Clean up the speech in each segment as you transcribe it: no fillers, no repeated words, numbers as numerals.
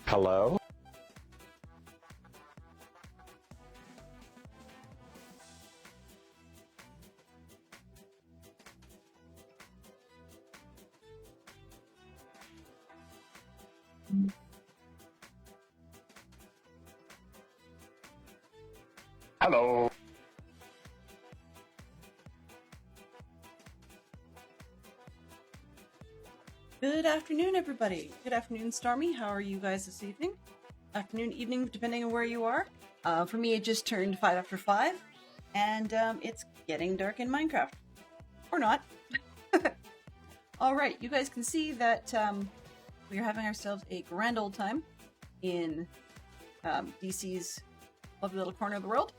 Hello? Hello? Good afternoon, everybody. Good afternoon, Stormy. How are you guys this evening? Afternoon, evening, depending on where you are. For me, it just turned 5 after 5, and it's getting dark in Minecraft. Or not. All right, you guys can see that we are having ourselves a grand old time in DC's lovely little corner of the world.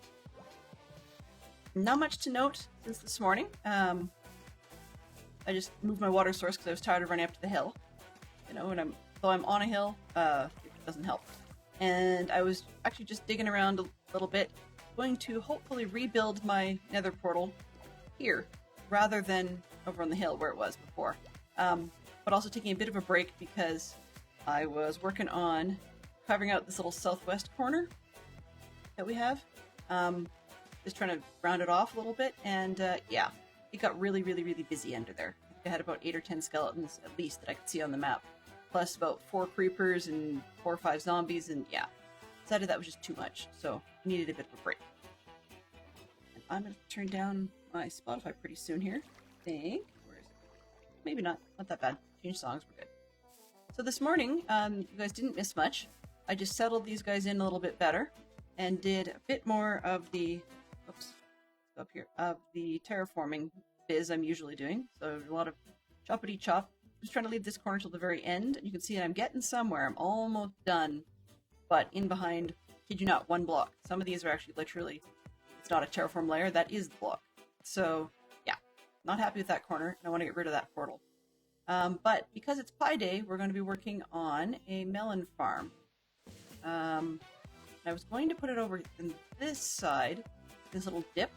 Not much to note since this morning. I just moved my water source because I was tired of running up to the hill. You know, though I'm on a hill, it doesn't help. And I was actually just digging around a little bit, going to hopefully rebuild my nether portal here, rather than over on the hill where it was before. But also taking a bit of a break because I was working on carving out this little southwest corner that we have. Just trying to round it off a little bit, and yeah. It got really, really, really busy under there. I had about 8 or 10 skeletons, at least, that I could see on the map. Plus about 4 creepers and 4 or 5 zombies, and yeah. Decided that was just too much, so I needed a bit of a break. And I'm going to turn down my Spotify pretty soon here. I think. Where is it? Maybe not. Not that bad. Change songs, we're good. So this morning, you guys didn't miss much. I just settled these guys in a little bit better, and did a bit more of the... Oops. Up here of the terraforming biz I'm usually doing. So a lot of choppity chop. Just trying to leave this corner till the very end. And you can see that I'm getting somewhere. I'm almost done. But in behind, kid you not, 1 block. Some of these are actually literally, it's not a terraform layer, that is the block. So yeah, not happy with that corner. I want to get rid of that portal. But because it's Pi Day, we're going to be working on a melon farm. I was going to put it over in this side, this little dip.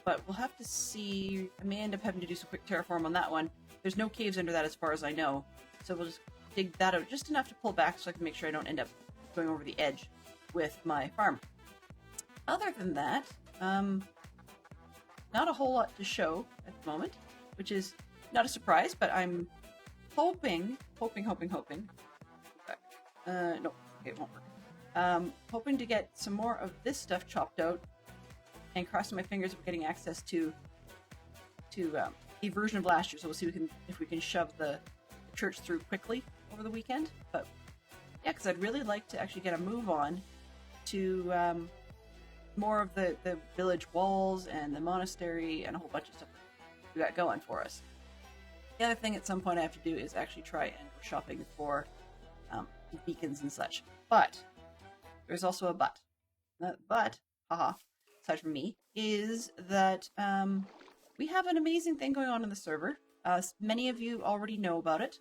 But we'll have to see. I may end up having to do some quick terraform on that one. There's no caves under that as far as I know. So we'll just dig that out just enough to pull back so I can make sure I don't end up going over the edge with my farm. Other than that, not a whole lot to show at the moment, which is not a surprise, but I'm hoping. No, okay, it won't work. Hoping to get some more of this stuff chopped out, and crossing my fingers of getting access to a version of last year, so we'll see if we can shove the church through quickly over the weekend. But yeah, because I'd really like to actually get a move on to more of the village walls and the monastery and a whole bunch of stuff we got going for us. The other thing at some point I have to do is actually try and go shopping for beacons and such. But there's also a but. But, haha. Aside from me, is that we have an amazing thing going on in the server. Many of you already know about it,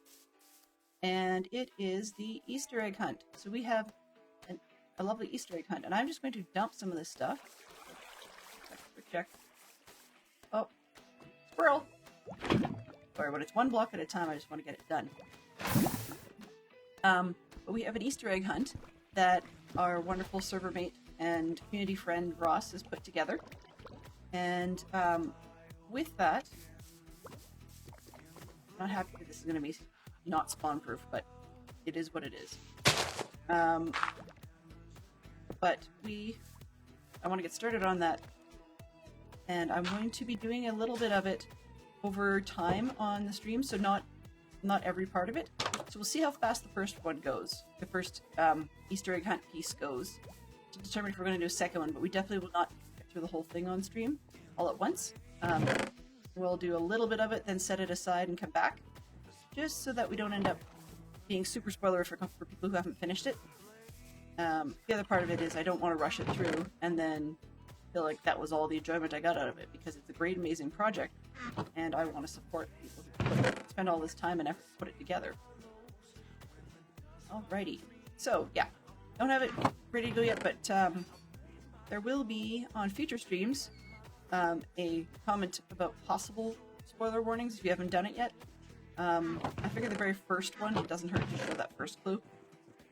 and it is the Easter egg hunt. So we have a lovely Easter egg hunt, and I'm just going to dump some of this stuff. Check. Oh, squirrel! Sorry, but it's 1 block at a time. I just want to get it done. But we have an Easter egg hunt that our wonderful server mate and community friend Ross has put together, and with that, I'm not happy that this is going to be not spawn proof, but it is what it is. But I want to get started on that, and I'm going to be doing a little bit of it over time on the stream, so not every part of it. So we'll see how fast the first one goes, the first Easter egg hunt piece goes, to determine if we're going to do a second one, but we definitely will not get through the whole thing on stream all at once. We'll do a little bit of it, then set it aside and come back, just so that we don't end up being super spoilery for people who haven't finished it. The other part of it is I don't want to rush it through and then feel like that was all the enjoyment I got out of it, because it's a great, amazing project, and I want to support people who spend all this time and effort to put it together. Alrighty. So, yeah. Don't have it ready to go yet, but there will be, on future streams, a comment about possible spoiler warnings if you haven't done it yet. I figured the very first one, it doesn't hurt to show that first clue.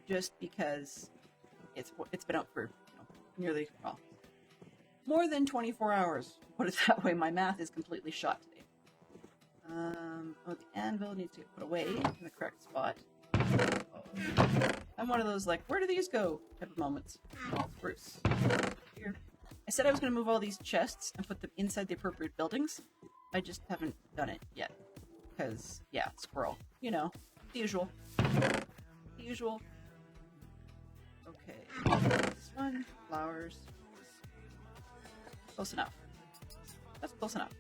just because it's been out for nearly, well, more than 24 hours. Put it that way. My math is completely shot today. Oh, the anvil needs to get put away in the correct spot. I'm one of those, like, where do these go type of moments. Oh, Bruce. Here. I said I was going to move all these chests and put them inside the appropriate buildings. I just haven't done it yet. Because, yeah, squirrel. You know, the usual. The usual. Okay. This one. Flowers. Close enough. That's close enough.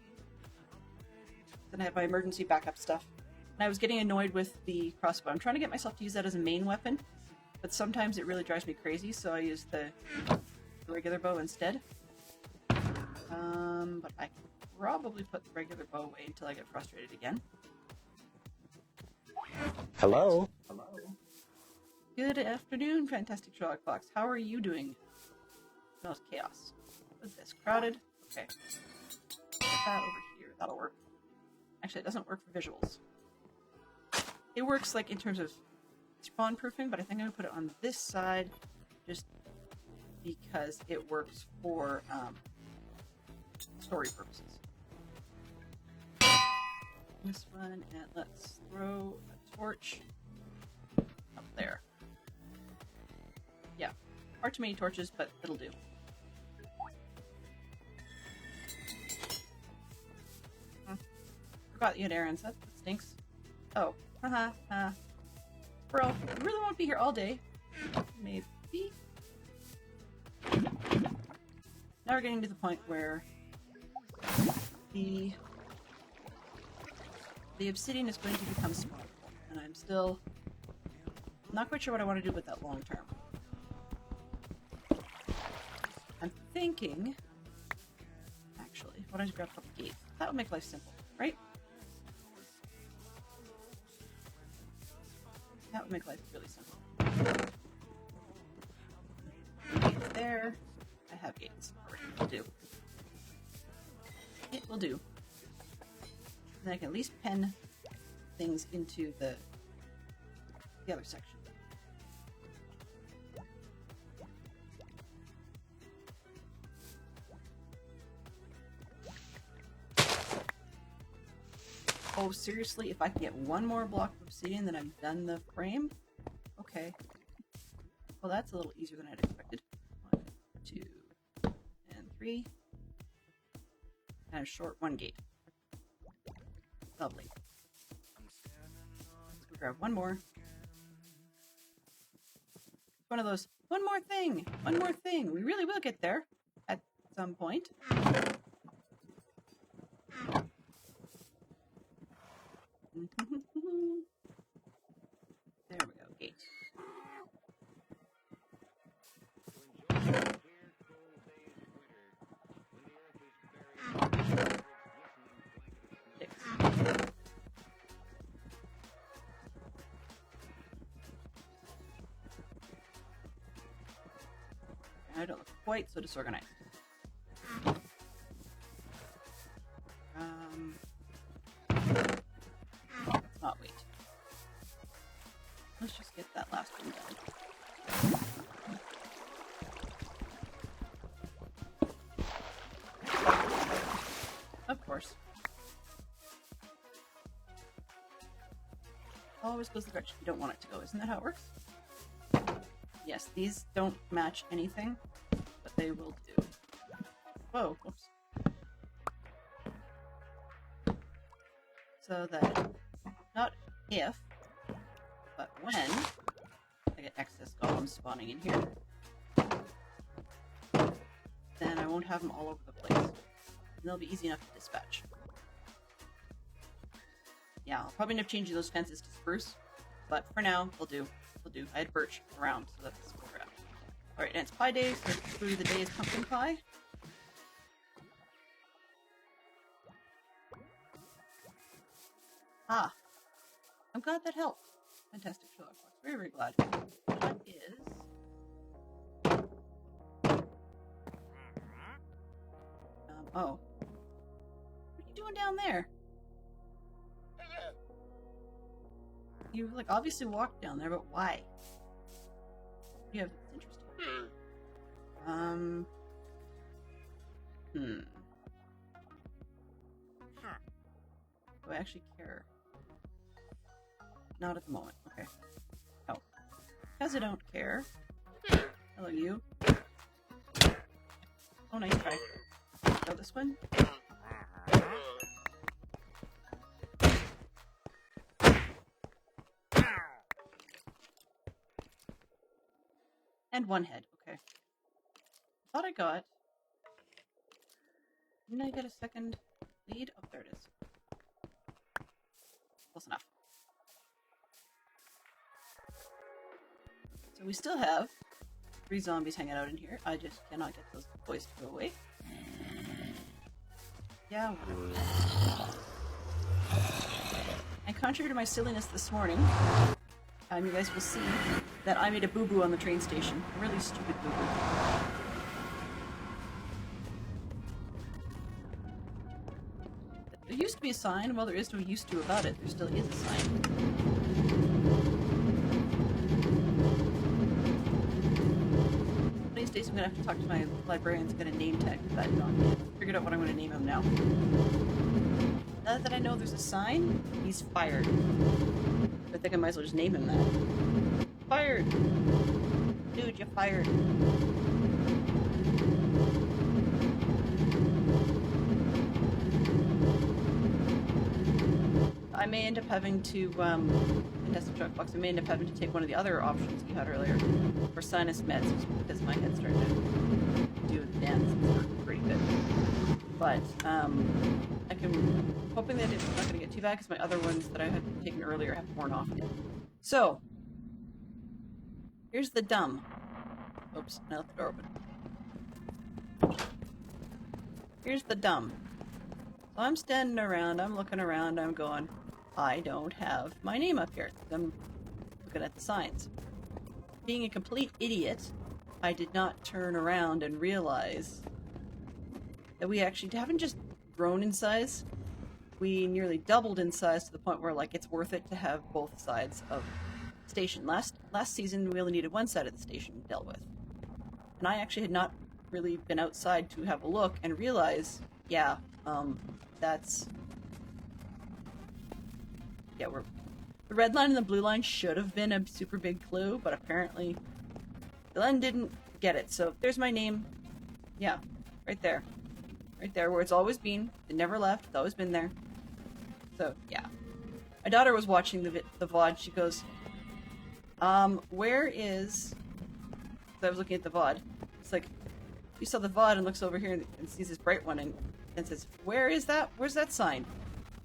Then I have my emergency backup stuff. And I was getting annoyed with the crossbow. I'm trying to get myself to use that as a main weapon, but sometimes it really drives me crazy, so I use the regular bow instead. But I can probably put the regular bow away until I get frustrated again. Hello. Hello. Good afternoon, Fantastic Sherlock Fox. How are you doing? Smells chaos. What's this? Crowded? Okay. Put that over here. That'll work. Actually, it doesn't work for visuals. It works like in terms of spawn proofing, but I think I'm gonna put it on this side just because it works for story purposes. This one, and let's throw a torch up there. Yeah, far too many torches, but it'll do. Forgot you had errands. That stinks. Oh, Bro, you really won't be here all day. Maybe. Now we're getting to the point where the obsidian is going to become spawnable, and I'm still not quite sure what I want to do with that long term. I'm thinking, actually, why don't you grab a couple gates? That would make life simple, right? That would make life really simple. Gates there. I have gates already. Will do. It will do. And then I can at least pen things into the other section. Oh, seriously? If I can get one more block of obsidian, then I'm done the frame? Okay. Well, that's a little easier than I'd expected. 1, 2, and 3. And a short one gate. Lovely. Let's go grab one more. One of those, one more thing! One more thing! We really will get there at some point. There we go, gate. I don't look quite so disorganized. Let's not wait. Let's just get that last one done. Of course. Always goes the direction you don't want it to go. Isn't that how it works? Yes, these don't match anything, but they will do. Whoa, whoops. So that not if, but when I get excess golems spawning in here, then I won't have them all over the place. And they'll be easy enough to dispatch. Yeah, I'll probably end up changing those fences to spruce, but for now, they'll do. They'll do. I had birch around, so that's where we're at. Alright, and it's pie day, so the food of the day is pumpkin pie. Ah, I'm glad that helped. Fantastic Sherlock Fox. Very, very glad. That is... oh. What are you doing down there? You, like, obviously walked down there, but why? do you have that's interesting? Do I actually care? Not at the moment. Okay. Oh. Because I don't care. Hello, you. Oh, nice try. Go this one. And one head. Okay. Thought I got. Didn't I get a second lead? Oh, there it is. Close enough. So we still have 3 zombies hanging out in here. I just cannot get those boys to go away. Yeah, whatever. And contrary to my silliness this morning, you guys will see that I made a boo-boo on the train station. A really stupid boo-boo. There used to be a sign. Well, there is no used to about it. There still is a sign. One of these days I'm going to have to talk to my librarian to get a name tag for that dog. Figured out what I'm going to name him now. Now that I know there's a sign, he's fired. I think I might as well just name him that. Fired! Dude, you're fired. I may end up having to, in Test of Truck Box, I may end up having to take one of the other options you had earlier for sinus meds, because my head's starting to do the dance. It's pretty good. But, I'm hoping that it's not going to get too bad, because my other ones that I had taken earlier have worn off yet. So, here's the dumb. Oops, I left the door open. Here's the dumb. So I'm standing around, I'm looking around, I'm going, I don't have my name up here. I'm looking at the signs. Being a complete idiot, I did not turn around and realize that we actually haven't just grown in size, we nearly doubled in size to the point where, like, it's worth it to have both sides of the station. Last season, we only needed one side of the station dealt with. And I actually had not really been outside to have a look and realize, yeah, that's... Yeah, the red line and the blue line should have been a super big clue, but apparently Glenn didn't get it. So there's my name. Yeah, right there. Right there, where it's always been. It never left. It's always been there. So, yeah. My daughter was watching the VOD. She goes, where is... So I was looking at the VOD. It's like, she saw the VOD and looks over here and sees this bright one and says, where is that? Where's that sign?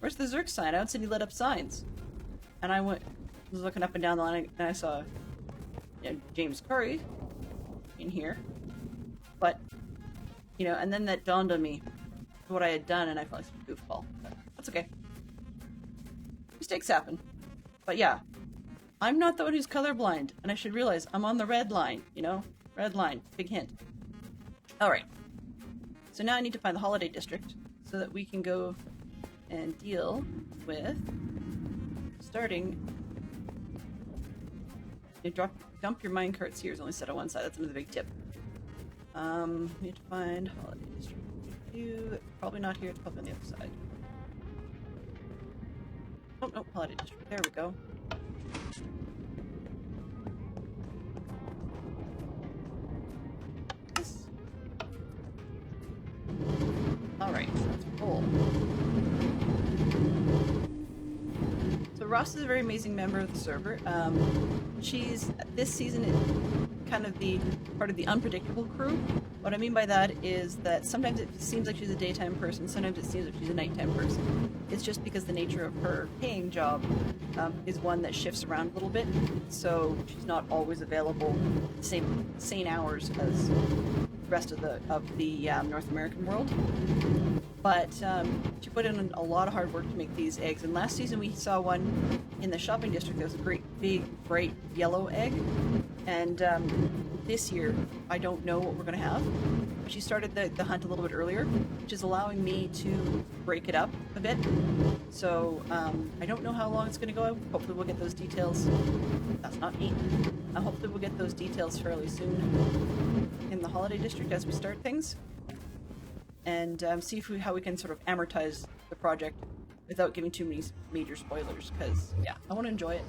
Where's the Zerk sign? I don't see any lit up signs. And I was looking up and down the line and I saw James Curry in here. But, and then that dawned on me what I had done, and I felt like some goofball. But that's okay. Mistakes happen. But yeah, I'm not the one who's colorblind, and I should realize I'm on the red line, Red line. Big hint. Alright. So now I need to find the holiday district so that we can go and deal with starting. Dump your minecarts here is only set on one side. That's another big tip. Need to find holiday district. Probably not here. It's probably on the other side. Oh no, holiday district. There we go. Yes. All right, let's roll. So Ross is a very amazing member of the server. She's this season kind of the part of the unpredictable crew. What I mean by that is that sometimes it seems like she's a daytime person, sometimes it seems like she's a nighttime person. It's just because the nature of her paying job is one that shifts around a little bit, so she's not always available the same hours as the rest of the North American world. But she put in a lot of hard work to make these eggs, and last season we saw one in the shopping district that was a great big bright yellow egg, and this year I don't know what we're going to have, but she started the hunt a little bit earlier, which is allowing me to break it up a bit. So I don't know how long it's going to go. Hopefully we'll get those details. That's not me. Hopefully we'll get those details fairly soon in the holiday district as we start things. And see how we can sort of amortize the project without giving too many major spoilers, because, yeah, I want to enjoy it.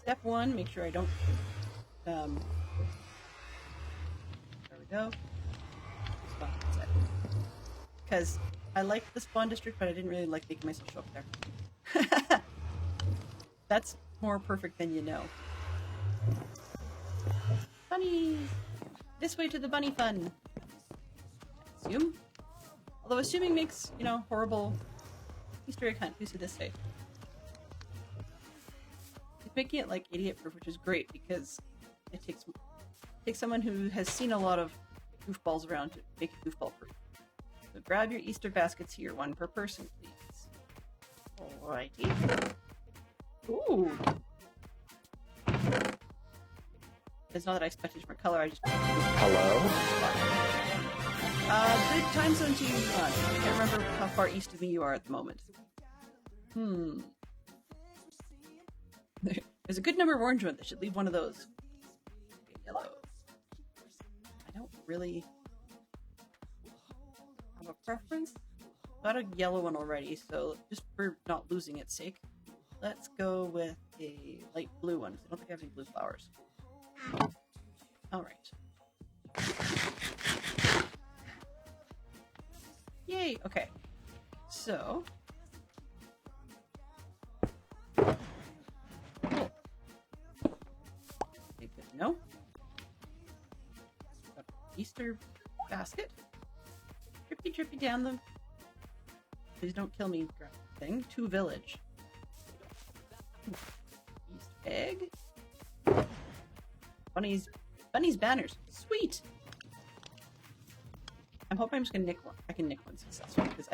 Step 1, make sure I don't... there we go. Spawn set. Because I liked the spawn district, but I didn't really like making myself show up there. That's more perfect than you know. Bunnies! This way to the bunny fun! Assume? Although assuming makes, you know, horrible Easter egg hunt. Who's to this way? It's making it like idiot proof, which is great because it takes someone who has seen a lot of goofballs around to make it goofball proof. So grab your Easter baskets here, 1 per person, please. Alrighty. Ooh! It's not that I expected different color, I just... Hello? The time zones you want. I can't remember how far east of me you are at the moment. There's a good number of orange ones. I should leave one of those. Okay, yellow. I don't really have a preference. Got a yellow one already, so just for not losing its sake, let's go with a light blue one, because I don't think I have any blue flowers. Alright. Yay! Okay. So... cool. Okay, good to know. Got Easter basket. Trippy down the... Please don't kill me, thing. To village. East egg. Bunny's banners. Sweet! I'm hoping I'm just gonna nick one. I can nick one successfully, because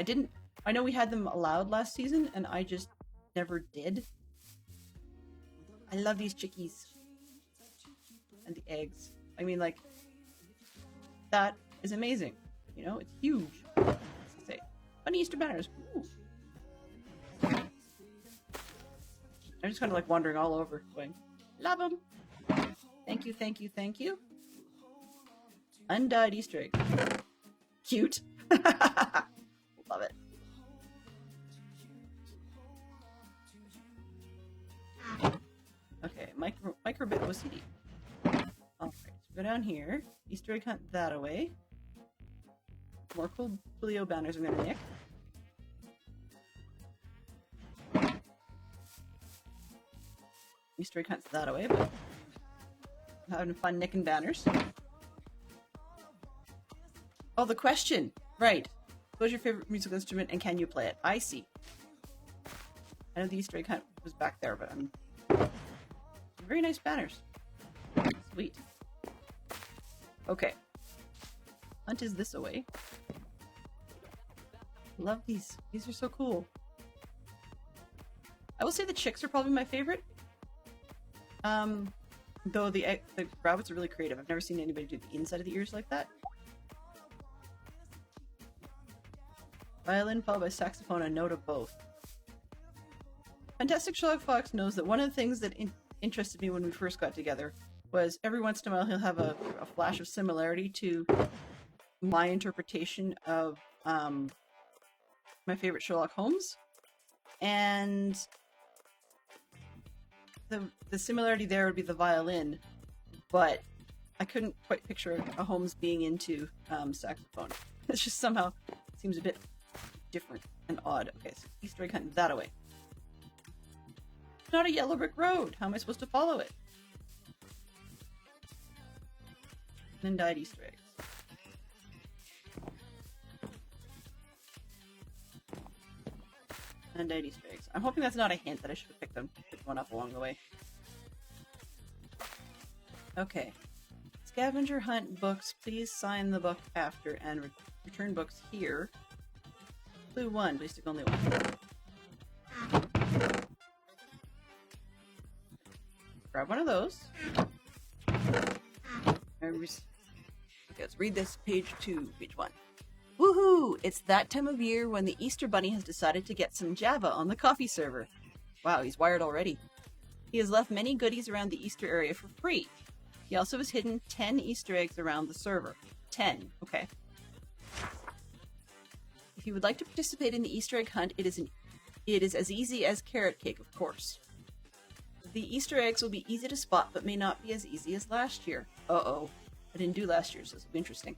I know we had them allowed last season, and I just never did. I love these chickies. And the eggs. I mean, like, that is amazing. You know, it's huge. Let's say, bunny Easter banners. Ooh. I'm just kind of like wandering all over, going, love them. Thank you, thank you, thank you. Undyed Easter egg. Cute. Love it. Okay, microbit OCD. Alright, so go down here. Easter egg hunt that away. More coolio banners I'm gonna nick. Easter egg hunts that away, but I'm having fun nicking banners. Oh, the question! Right. What's your favorite musical instrument and can you play it? I see. I know the Easter egg hunt was back there, but very nice banners. Sweet. Okay. Hunt is this away. Love these. These are so cool. I will say the chicks are probably my favorite. Though the rabbits are really creative. I've never seen anybody do the inside of the ears like that. Violin followed by saxophone, a note of both. Fantastic Sherlock Fox knows that one of the things that interested me when we first got together was every once in a while he'll have a flash of similarity to my interpretation of my favorite Sherlock Holmes. And the similarity there would be the violin, but I couldn't quite picture a Holmes being into saxophone. It's just somehow seems a bit different and odd. Okay, so Easter egg hunt that away. It's not a yellow brick road. How am I supposed to follow it? And dyed Easter eggs. And dyed Easter eggs. I'm hoping that's not a hint that I should have picked one up along the way. Okay. Scavenger hunt books. Please sign the book after and return books here. Blue 1, please stick only 1. Grab one of those. Okay, let's read this page 2, page 1. Woohoo! It's that time of year when the Easter Bunny has decided to get some Java on the coffee server. Wow, he's wired already. He has left many goodies around the Easter area for free. He also has hidden 10 Easter eggs around the server. 10, okay. If you would like to participate in the Easter egg hunt, it is as easy as carrot cake, of course. The Easter eggs will be easy to spot, but may not be as easy as last year. Uh-oh. I didn't do last year's, so this will be interesting.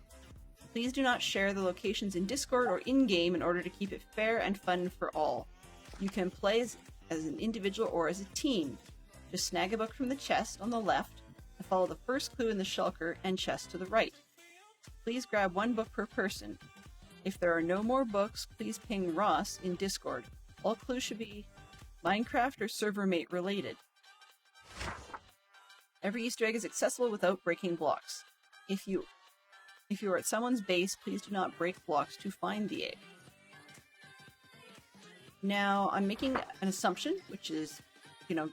Please do not share the locations in Discord or in-game in order to keep it fair and fun for all. You can play as an individual or as a team. Just snag a book from the chest on the left and follow the first clue in the shulker and chest to the right. Please grab 1 book per person. If there are no more books, please ping Ross in Discord. All clues should be Minecraft or server mate related. Every Easter egg is accessible without breaking blocks. If you are at someone's base, please do not break blocks to find the egg. Now, I'm making an assumption, which is,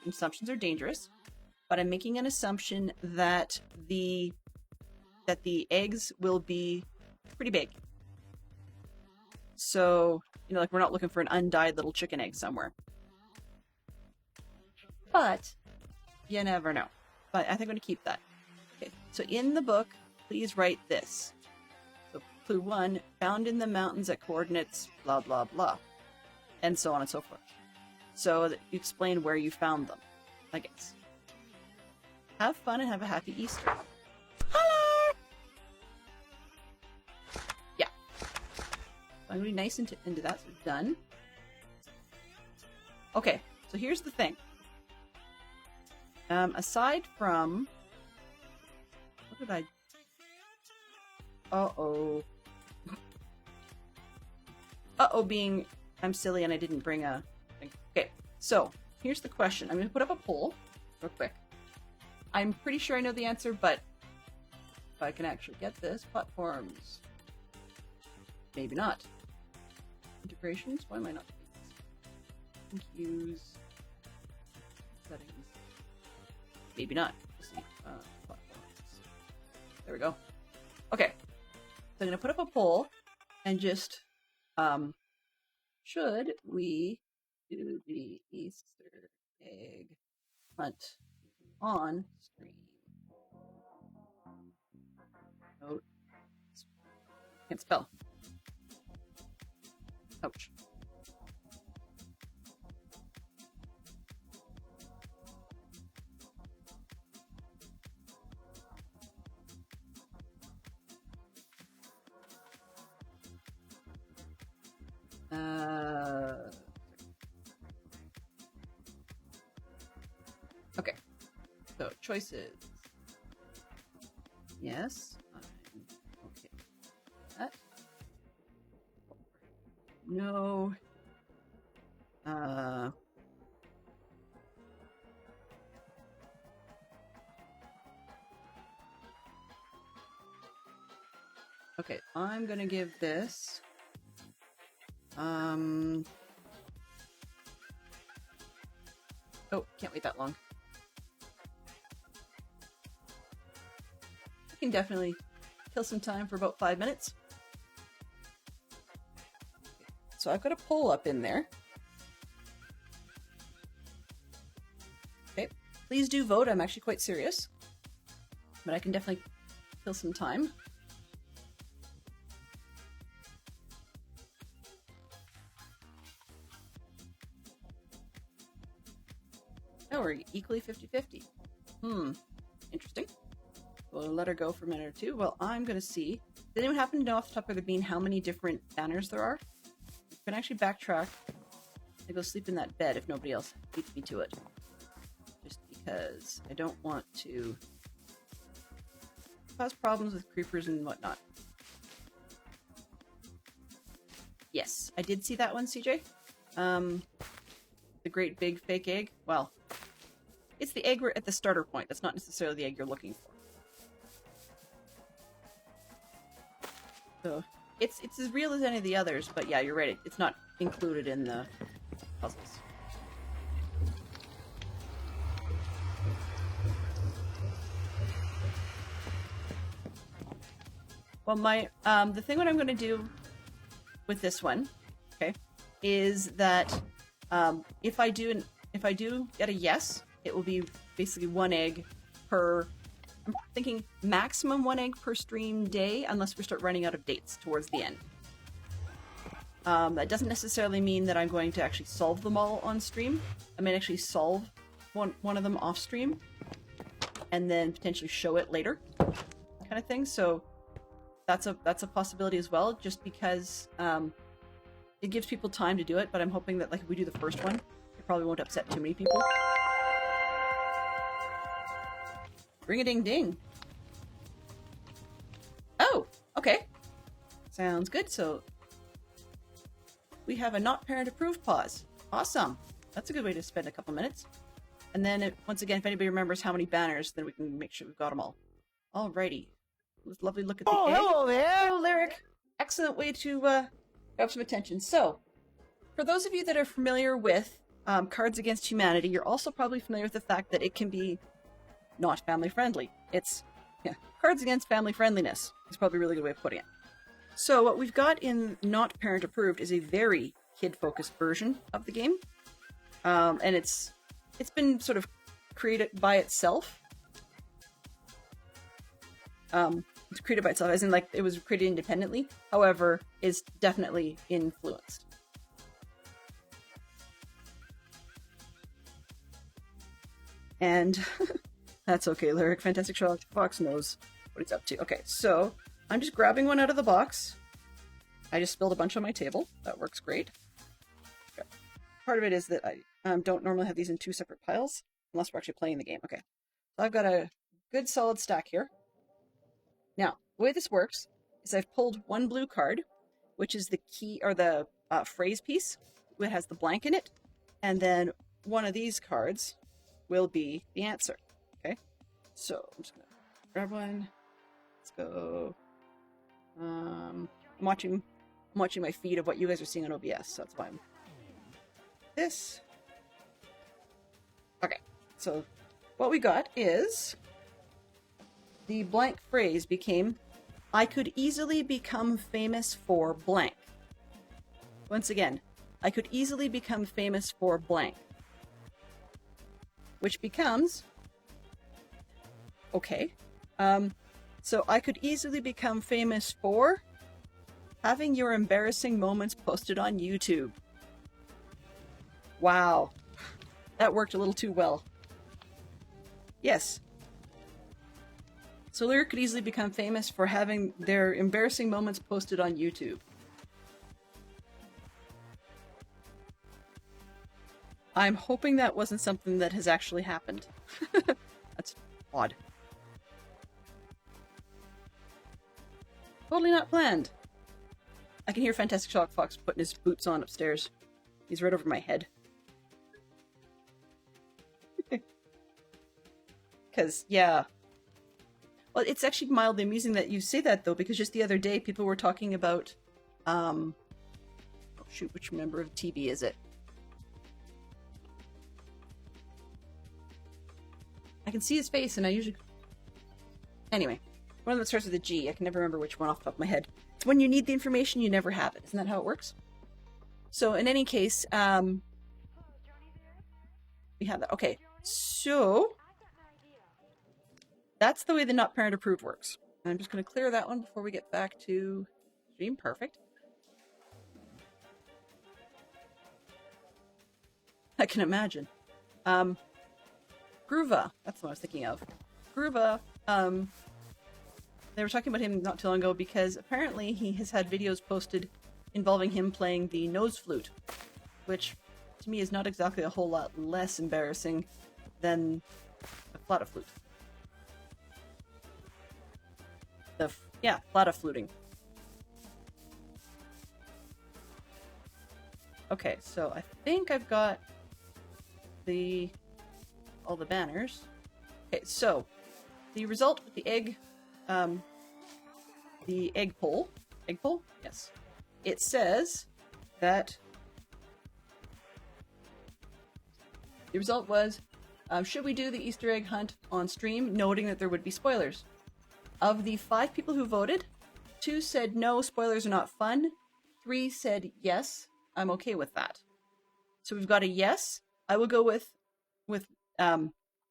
assumptions are dangerous, but I'm making an assumption that the eggs will be pretty big. So, we're not looking for an undyed little chicken egg somewhere. But you never know. But I think I'm going to keep that. Okay, so in the book, please write this. So clue 1, found in the mountains at coordinates, blah, blah, blah. And so on and so forth. So that you explain where you found them, I guess. Have fun and have a happy Easter. Hello! Yeah. I'm going to be nice into that, so done. Okay, so here's the thing. Aside from... What did I... Uh-oh. Uh-oh being... I'm silly and I didn't bring a... Okay, so, here's the question. I'm going to put up a poll, real quick. I'm pretty sure I know the answer, but... If I can actually get this, platforms... Maybe not. Integrations? Why am I not doing this? Use... Settings... Maybe not. There we go. Okay. So I'm going to put up a poll and just, should we do the Easter egg hunt on stream? Oh, can't spell. Ouch. Okay, so choices. Yes, I'm okay with that. No. Okay, I'm gonna give this oh, can't wait that long. I can definitely kill some time for about 5 minutes. So I've got a poll up in there. Okay, please do vote. I'm actually quite serious. But I can definitely kill some time. Oh, we're equally 50-50. Interesting. We'll let her go for a minute or two. Well, I'm going to see. Does anyone happen to know off the top of their bean how many different banners there are? You can actually backtrack and go sleep in that bed if nobody else beats me to it. Just because I don't want to cause problems with creepers and whatnot. Yes, I did see that one, CJ. The great big fake egg. Well, it's the egg at the starter point. That's not necessarily the egg you're looking for. So it's as real as any of the others, but yeah, you're right. It's not included in the puzzles. Well, my the thing what I'm going to do with this one, okay, is that if I do get a yes, it will be basically 1 egg per. I'm thinking maximum 1 egg per stream day, unless we start running out of dates towards the end. That doesn't necessarily mean that I'm going to actually solve them all on stream. I may actually solve one of them off stream, and then potentially show it later, kind of thing. So that's a possibility as well, just because it gives people time to do it. But I'm hoping that, like, if we do the first one, it probably won't upset too many people. Ring-a-ding-ding. Oh, okay. Sounds good. So we have a not parent approved pause. Awesome. That's a good way to spend a couple minutes. And then, once again, if anybody remembers how many banners, then we can make sure we've got them all. Alrighty. It was lovely look at the egg. Hello there! Hello, Lyric. Excellent way to have some attention. So, for those of you that are familiar with Cards Against Humanity, you're also probably familiar with the fact that it can be not family friendly. It's, Cards Against Family Friendliness is probably a really good way of putting it. So what we've got in not parent approved is a very kid-focused version of the game. And it's been sort of created by itself. It's created by itself, as in, like, it was created independently. However, is definitely influenced. And that's okay, Lyric. Fantastic Sherlock Fox knows what he's up to. Okay, so I'm just grabbing one out of the box. I just spilled a bunch on my table. That works great. Okay. Part of it is that I don't normally have these in 2 separate piles, unless we're actually playing the game. Okay, so I've got a good solid stack here. Now, the way this works is I've pulled 1 blue card, which is the key, or the phrase piece. It has the blank in it. And then one of these cards will be the answer. Okay, so I'm just gonna grab one. Let's go. I'm watching my feed of what you guys are seeing on OBS, so that's why I'm this. Okay, so what we got is the blank phrase became, I could easily become famous for blank. Once again, I could easily become famous for blank. Which becomes, okay, so I could easily become famous for having your embarrassing moments posted on YouTube. Wow. That worked a little too well. Yes. So Lyric could easily become famous for having their embarrassing moments posted on YouTube. I'm hoping that wasn't something that has actually happened. That's odd. Totally not planned. I can hear Fantastic Sherlock Fox putting his boots on upstairs. He's right over my head. Because, yeah. Well, it's actually mildly amusing that you say that, though, because just the other day people were talking about, oh shoot, which member of TV is it? I can see his face, and I usually... Anyway, one of them starts with a G. I can never remember which one off the top of my head. It's when you need the information, you never have it. Isn't that how it works? So, in any case, we have that. Okay, so that's the way the not parent approved works. I'm just going to clear that one before we get back to stream. Perfect. I can imagine. Groova, that's what I was thinking of. Groova, they were talking about him not too long ago because apparently he has had videos posted involving him playing the nose flute, which to me is not exactly a whole lot less embarrassing than a flauta-flute. Flauta-fluting. Okay, so I think I've got all the banners. Okay, so the result with the egg poll, yes. It says that the result was, should we do the Easter egg hunt on stream, noting that there would be spoilers? Of the 5 people who voted, 2 said no, spoilers are not fun. 3 said yes, I'm okay with that. So we've got a yes. I will go with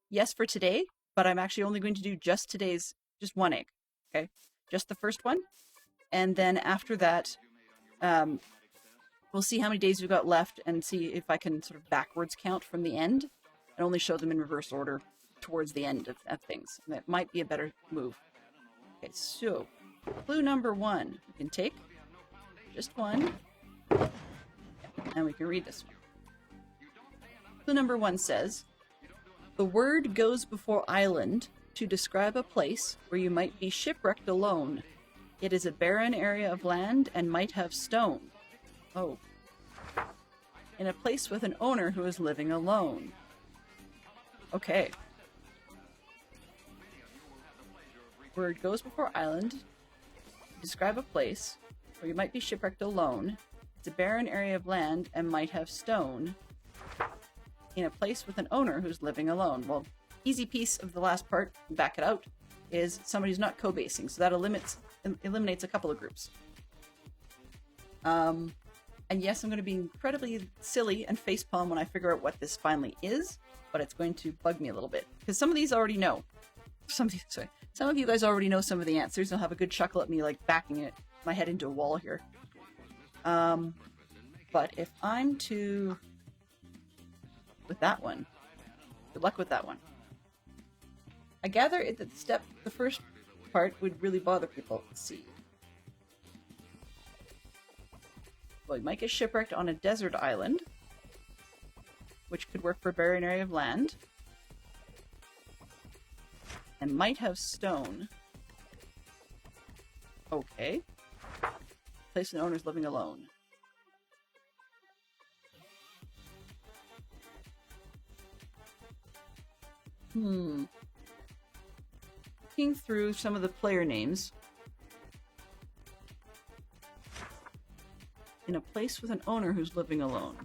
yes for today, but I'm actually only going to do just one egg. Okay, just the first one, and then after that, we'll see how many days we've got left and see if I can sort of backwards count from the end and only show them in reverse order towards the end of things. And that might be a better move. Okay, so clue number 1, we can take just one, and we can read this one. Clue number 1 says, the word goes before island to describe a place where you might be shipwrecked alone. It is a barren area of land and might have stone. Oh. In a place with an owner who is living alone. Okay. Word goes before island to describe a place where you might be shipwrecked alone. It's a barren area of land and might have stone. In a place with an owner who's living alone. Well, easy piece of the last part, back it out, is somebody who's not co-basing, so that eliminates a couple of groups. And yes, I'm going to be incredibly silly and facepalm when I figure out what this finally is, but it's going to bug me a little bit, because some of these I already know. Some of you guys already know some of the answers, and you'll have a good chuckle at me, like, backing my head into a wall here. But if I'm to... with that one. Good luck with that one. I gather the first part would really bother people. Let's see. Well, you might get shipwrecked on a desert island, which could work for a barren area of land, and might have stone. Okay. Place and owner's living alone. Looking through some of the player names. In a place with an owner who's living alone.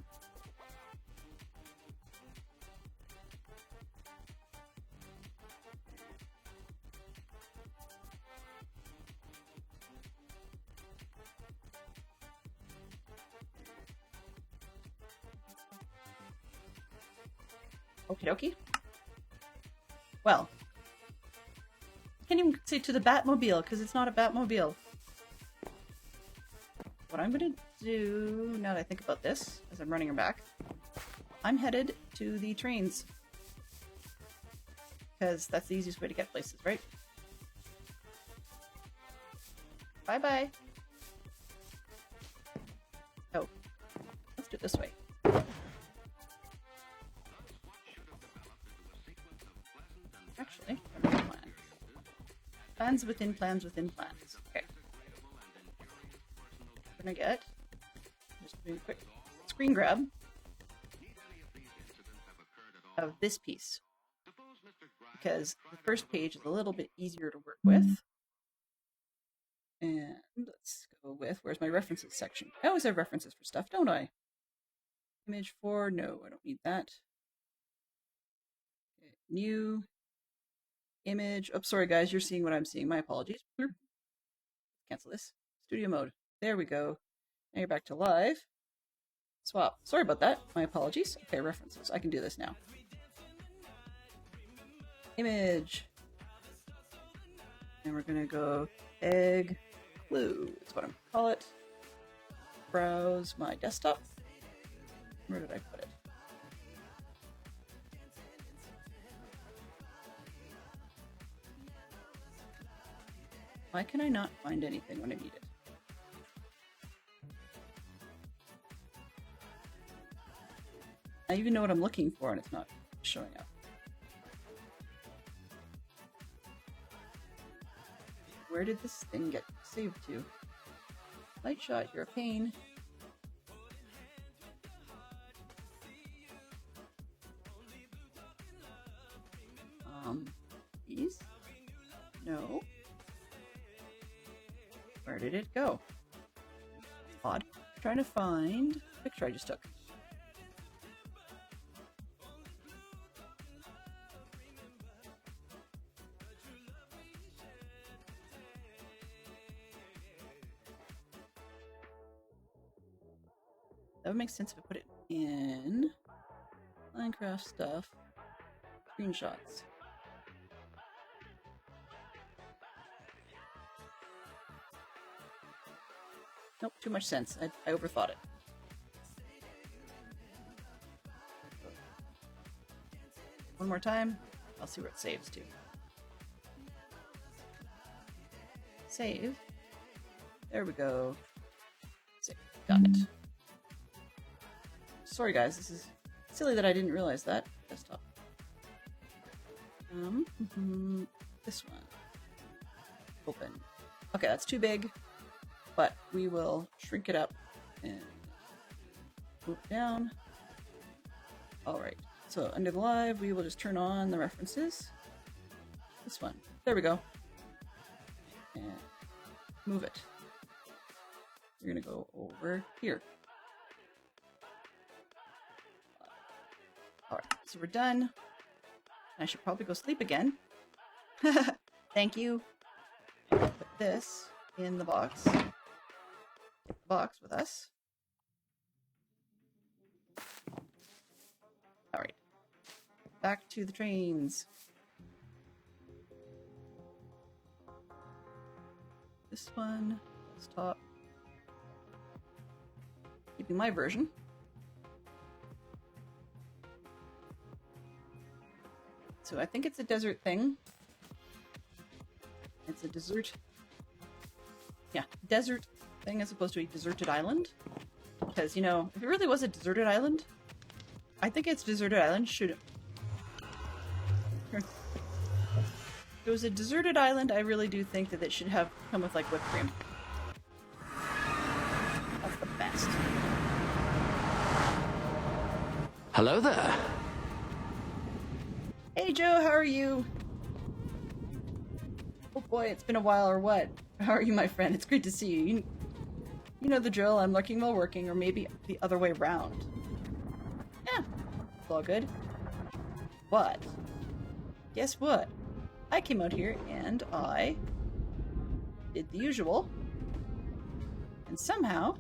Okie dokie. Well, I can't even say to the Batmobile, because it's not a Batmobile. What I'm going to do, now that I think about this, as I'm running her back, I'm headed to the trains. Because that's the easiest way to get places, right? Bye-bye. Oh, let's do it this way. Actually, plan. Plans within plans within plans. Okay. We're gonna get just doing a quick screen grab of this piece, because the first page is a little bit easier to work with. And let's go with, where's my references section? I always have references for stuff, don't I? Image 4, no, I don't need that. Okay, new image. Oh, sorry guys, you're seeing what I'm seeing. My apologies. Cancel this. Studio mode. There we go. Now you're back to live. Swap. Sorry about that. My apologies. Okay, references. I can do this now. Image. And we're gonna go egg clue. That's what I'm gonna call it. Browse my desktop. Where did I put it? Why can I not find anything when I need it? I even know what I'm looking for and it's not showing up. Where did this thing get saved to? Light shot, you're a pain. These? No. Where did it go? Odd. I'm trying to find the picture I just took. That would make sense if I put it in Minecraft stuff. Screenshots. Nope, too much sense. I overthought it. One more time. I'll see where it saves to. Save. There we go. Save. Got it. Sorry guys, this is silly that I didn't realize that. Desktop. This one. Open. Okay, that's too big, but we will shrink it up and move it down. Alright, so under the live, we will just turn on the references. This one. There we go. And move it. We're gonna go over here. Alright, so we're done. I should probably go sleep again. Thank you. Put this in the box. Take the box with us. Alright. Back to the trains. This one, desktop. Keeping my version. So I think it's a desert thing. It's a desert. Yeah, desert thing as opposed to a deserted island. Because, you know, if it really was a deserted island, I think it's deserted island should... Here. If it was a deserted island, I really do think that it should have come with, like, whipped cream. That's the best. Hello there. Hey Joe, how are you? Oh boy, it's been a while or what? How are you, my friend? It's great to see you. You know the drill, I'm lurking while working, or maybe the other way around. Yeah, it's all good. But, guess what? I came out here and I did the usual. And somehow,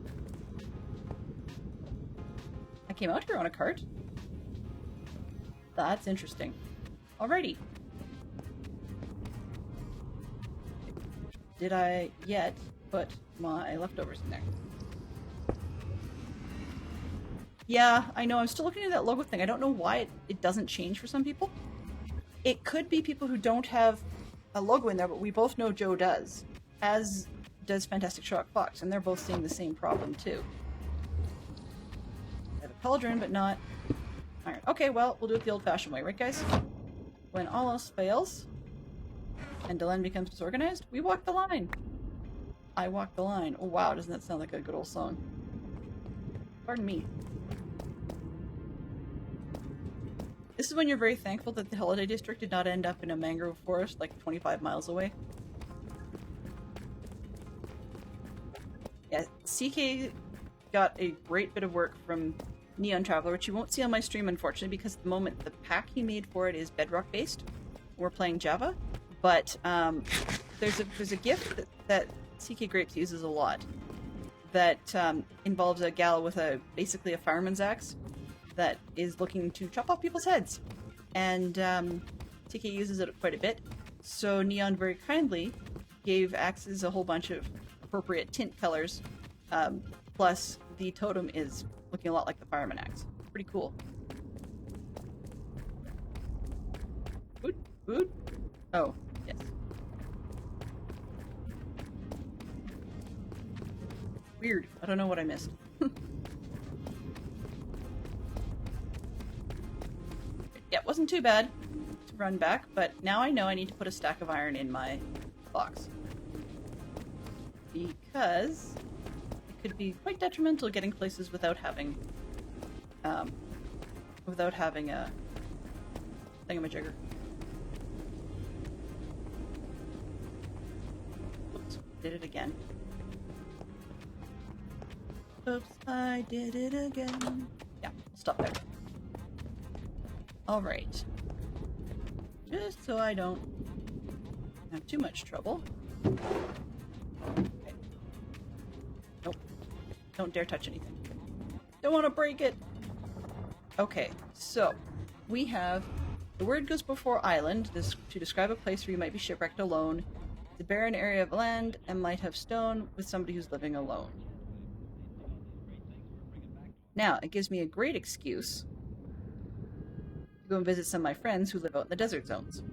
I came out here on a cart. That's interesting. Alrighty. Did I yet put my leftovers in there? Yeah, I know. I'm still looking at that logo thing. I don't know why it doesn't change for some people. It could be people who don't have a logo in there, but we both know Joe does. As does Fantastic Sherlock Fox, and they're both seeing the same problem too. I have a cauldron, but not iron. Okay, well, we'll do it the old-fashioned way, right guys? When all else fails, and Delenn becomes disorganized, we walk the line. I walk the line. Oh wow, doesn't that sound like a good old song? Pardon me. This is when you're very thankful that the Holiday District did not end up in a mangrove forest like 25 miles away. Yeah, CK got a great bit of work from Neon Traveler, which you won't see on my stream, unfortunately, because at the moment the pack he made for it is Bedrock based. We're playing Java, but there's a gift that CK Grapes uses a lot that involves a gal with basically a fireman's axe that is looking to chop off people's heads, and CK uses it quite a bit. So Neon very kindly gave axes a whole bunch of appropriate tint colors, plus the totem is looking a lot like the fireman axe. Pretty cool. Food? Food? Oh, yes. Weird. I don't know what I missed. Yeah, it wasn't too bad to run back, but now I know I need to put a stack of iron in my box. Because it could be quite detrimental getting places without having a thingamajigger. Oops, did it again. Oops, I did it again. Yeah, I'll stop there. Alright. Just so I don't have too much trouble. Okay. Nope. Don't dare touch anything. Don't want to break it. Okay, so we have the word goes before island to describe a place where you might be shipwrecked alone. It's a barren area of land and might have stone with somebody who's living alone. Now, it gives me a great excuse to go and visit some of my friends who live out in the desert zones.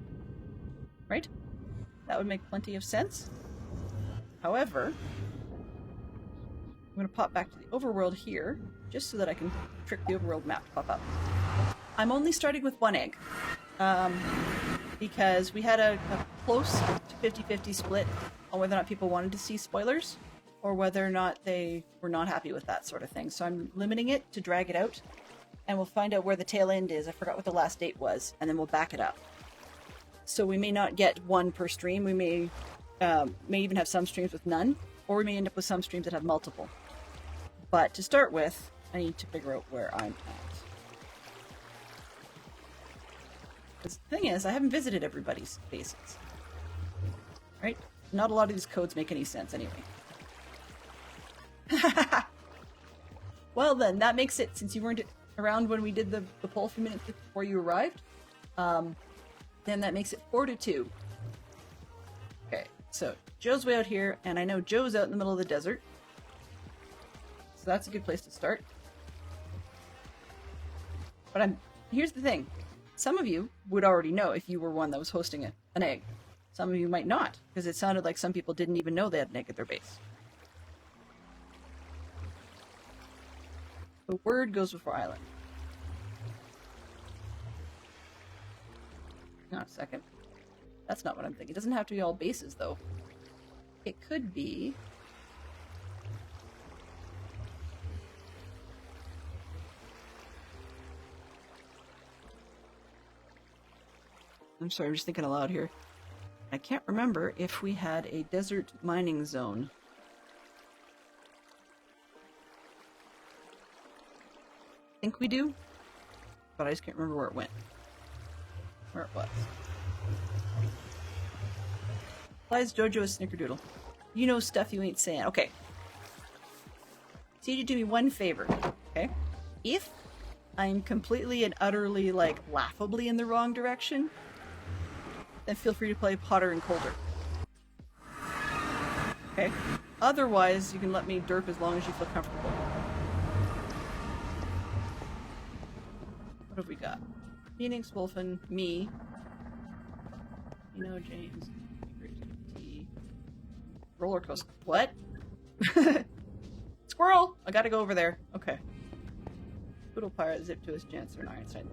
Right? That would make plenty of sense. However, I'm going to pop back to the overworld here, just so that I can trick the overworld map to pop up. I'm only starting with 1 egg, because we had a close to 50-50 split on whether or not people wanted to see spoilers, or whether or not they were not happy with that sort of thing. So I'm limiting it to drag it out, and we'll find out where the tail end is. I forgot what the last date was, and then we'll back it up. So we may not get one per stream. We may even have some streams with none, or we may end up with some streams that have multiple. But to start with, I need to figure out where I'm at. Because the thing is, I haven't visited everybody's bases. Right? Not a lot of these codes make any sense anyway. Well then, that makes it, since you weren't around when we did the poll a few minutes before you arrived, then that makes it 4-2. Okay, so Joe's way out here, and I know Joe's out in the middle of the desert. So that's a good place to start. But here's the thing. Some of you would already know if you were one that was hosting an egg. Some of you might not, because it sounded like some people didn't even know they had an egg at their base. The word goes before island. Hang on a second. That's not what I'm thinking. It doesn't have to be all bases, though. It could be... I'm sorry, I'm just thinking aloud here. I can't remember if we had a desert mining zone. I think we do, but I just can't remember where it went. Where it was. Applies Jojo a snickerdoodle. You know stuff you ain't saying. Okay. So you do me one favor, okay? If I'm completely and utterly, like, laughably in the wrong direction, then feel free to play hotter and colder. Okay? Otherwise, you can let me derp as long as you feel comfortable. What have we got? Phoenix, Wolfen, me. You know, James. T. Roller coaster. What? Squirrel! I gotta go over there. Okay. Poodle pirate, zip to his Jancer, and Ironstein.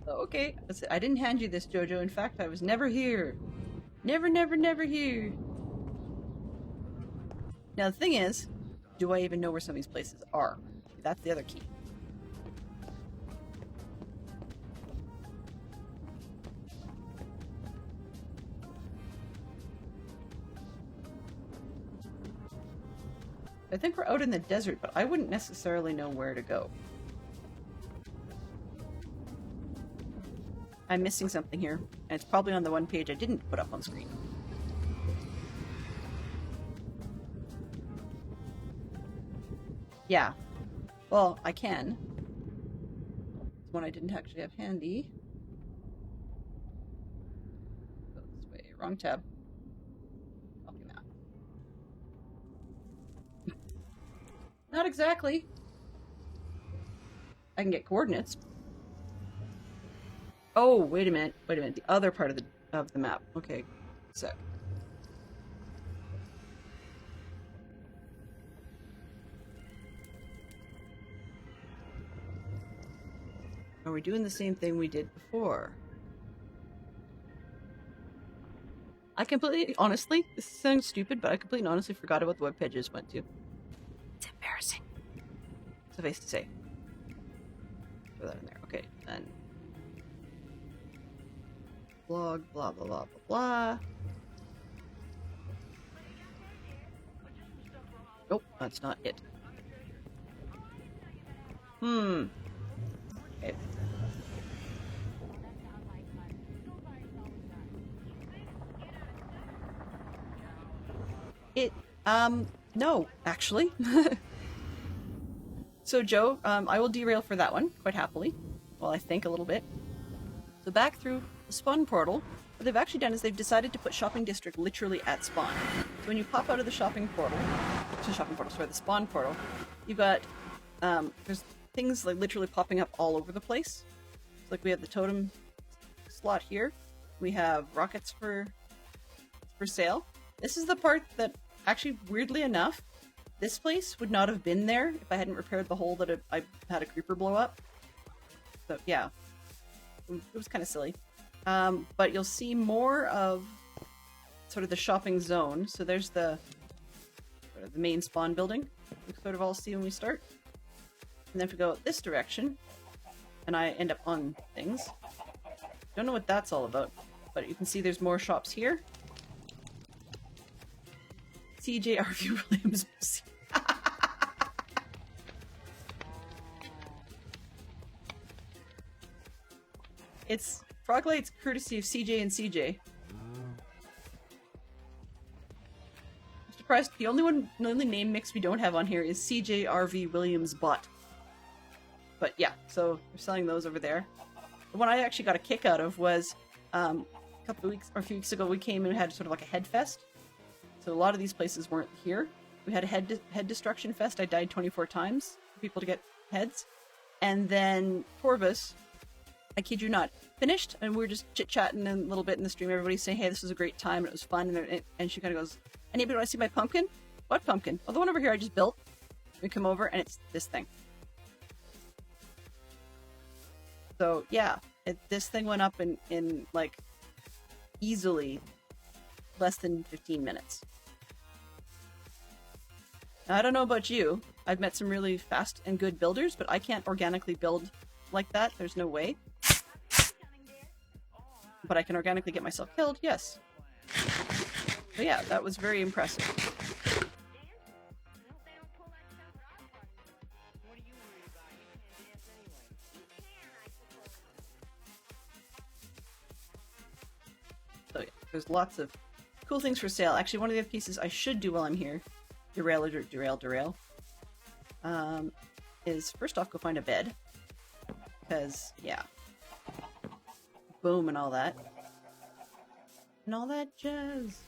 Okay, I didn't hand you this, Jojo. In fact, I was never here. Never, never, never here. Now, the thing is, do I even know where some of these places are? That's the other key. I think we're out in the desert, but I wouldn't necessarily know where to go. I'm missing something here, and it's probably on the one page I didn't put up on screen. Yeah. Well, I can. It's one I didn't actually have handy. Go this way. Wrong tab. Copy map. Not exactly. I can get coordinates. Oh, wait a minute. Wait a minute. The other part of the map. Okay. Sec. Are we doing the same thing we did before? I completely, honestly, this sounds stupid, but I completely honestly forgot about the web page I just went to. It's embarrassing. Suffice to say. Throw that in there. Okay, then. Blog, blah, blah, blah, blah, blah. Nope, that's not it. Okay. No, actually. So Joe, I will derail for that one, quite happily, while I think a little bit. So back through the spawn portal, what they've actually done is they've decided to put Shopping District literally at spawn. So when you pop out of the shopping portal, the spawn portal, you've got, there's things like literally popping up all over the place. So like we have the totem slot here, we have rockets for sale. This is the part that actually, weirdly enough, this place would not have been there if I hadn't repaired the hole that I had a creeper blow up. So yeah, it was kind of silly. But you'll see more of sort of the shopping zone. So there's the main spawn building we sort of all see when we start. And then if we go this direction, and I end up on things. Don't know what that's all about, but you can see there's more shops here. CJRV Williams. It's Froglight's courtesy of CJ and CJ. I'm surprised the only name mix we don't have on here is CJRV Williams Bot. But yeah, so we're selling those over there. The one I actually got a kick out of was a few weeks ago we came and had sort of like a head fest. So a lot of these places weren't here. We had a head destruction fest. I died 24 times for people to get heads. And then Corvus, I kid you not, finished, and we were just chit-chatting a little bit in the stream. Everybody's saying, hey, this was a great time, and it was fun. And she kind of goes, anybody want to see my pumpkin? What pumpkin? Oh, the one over here I just built. We come over, and it's this thing. So, yeah, this thing went up in like, easily less than 15 minutes. Now, I don't know about you. I've met some really fast and good builders, but I can't organically build like that. There's no way. But I can organically get myself killed, yes. But yeah, that was very impressive. So yeah, there's lots of cool things for sale. Actually, one of the other pieces I should do while I'm here, derail, is first off go find a bed. Because, yeah. Boom and all that. And all that jazz.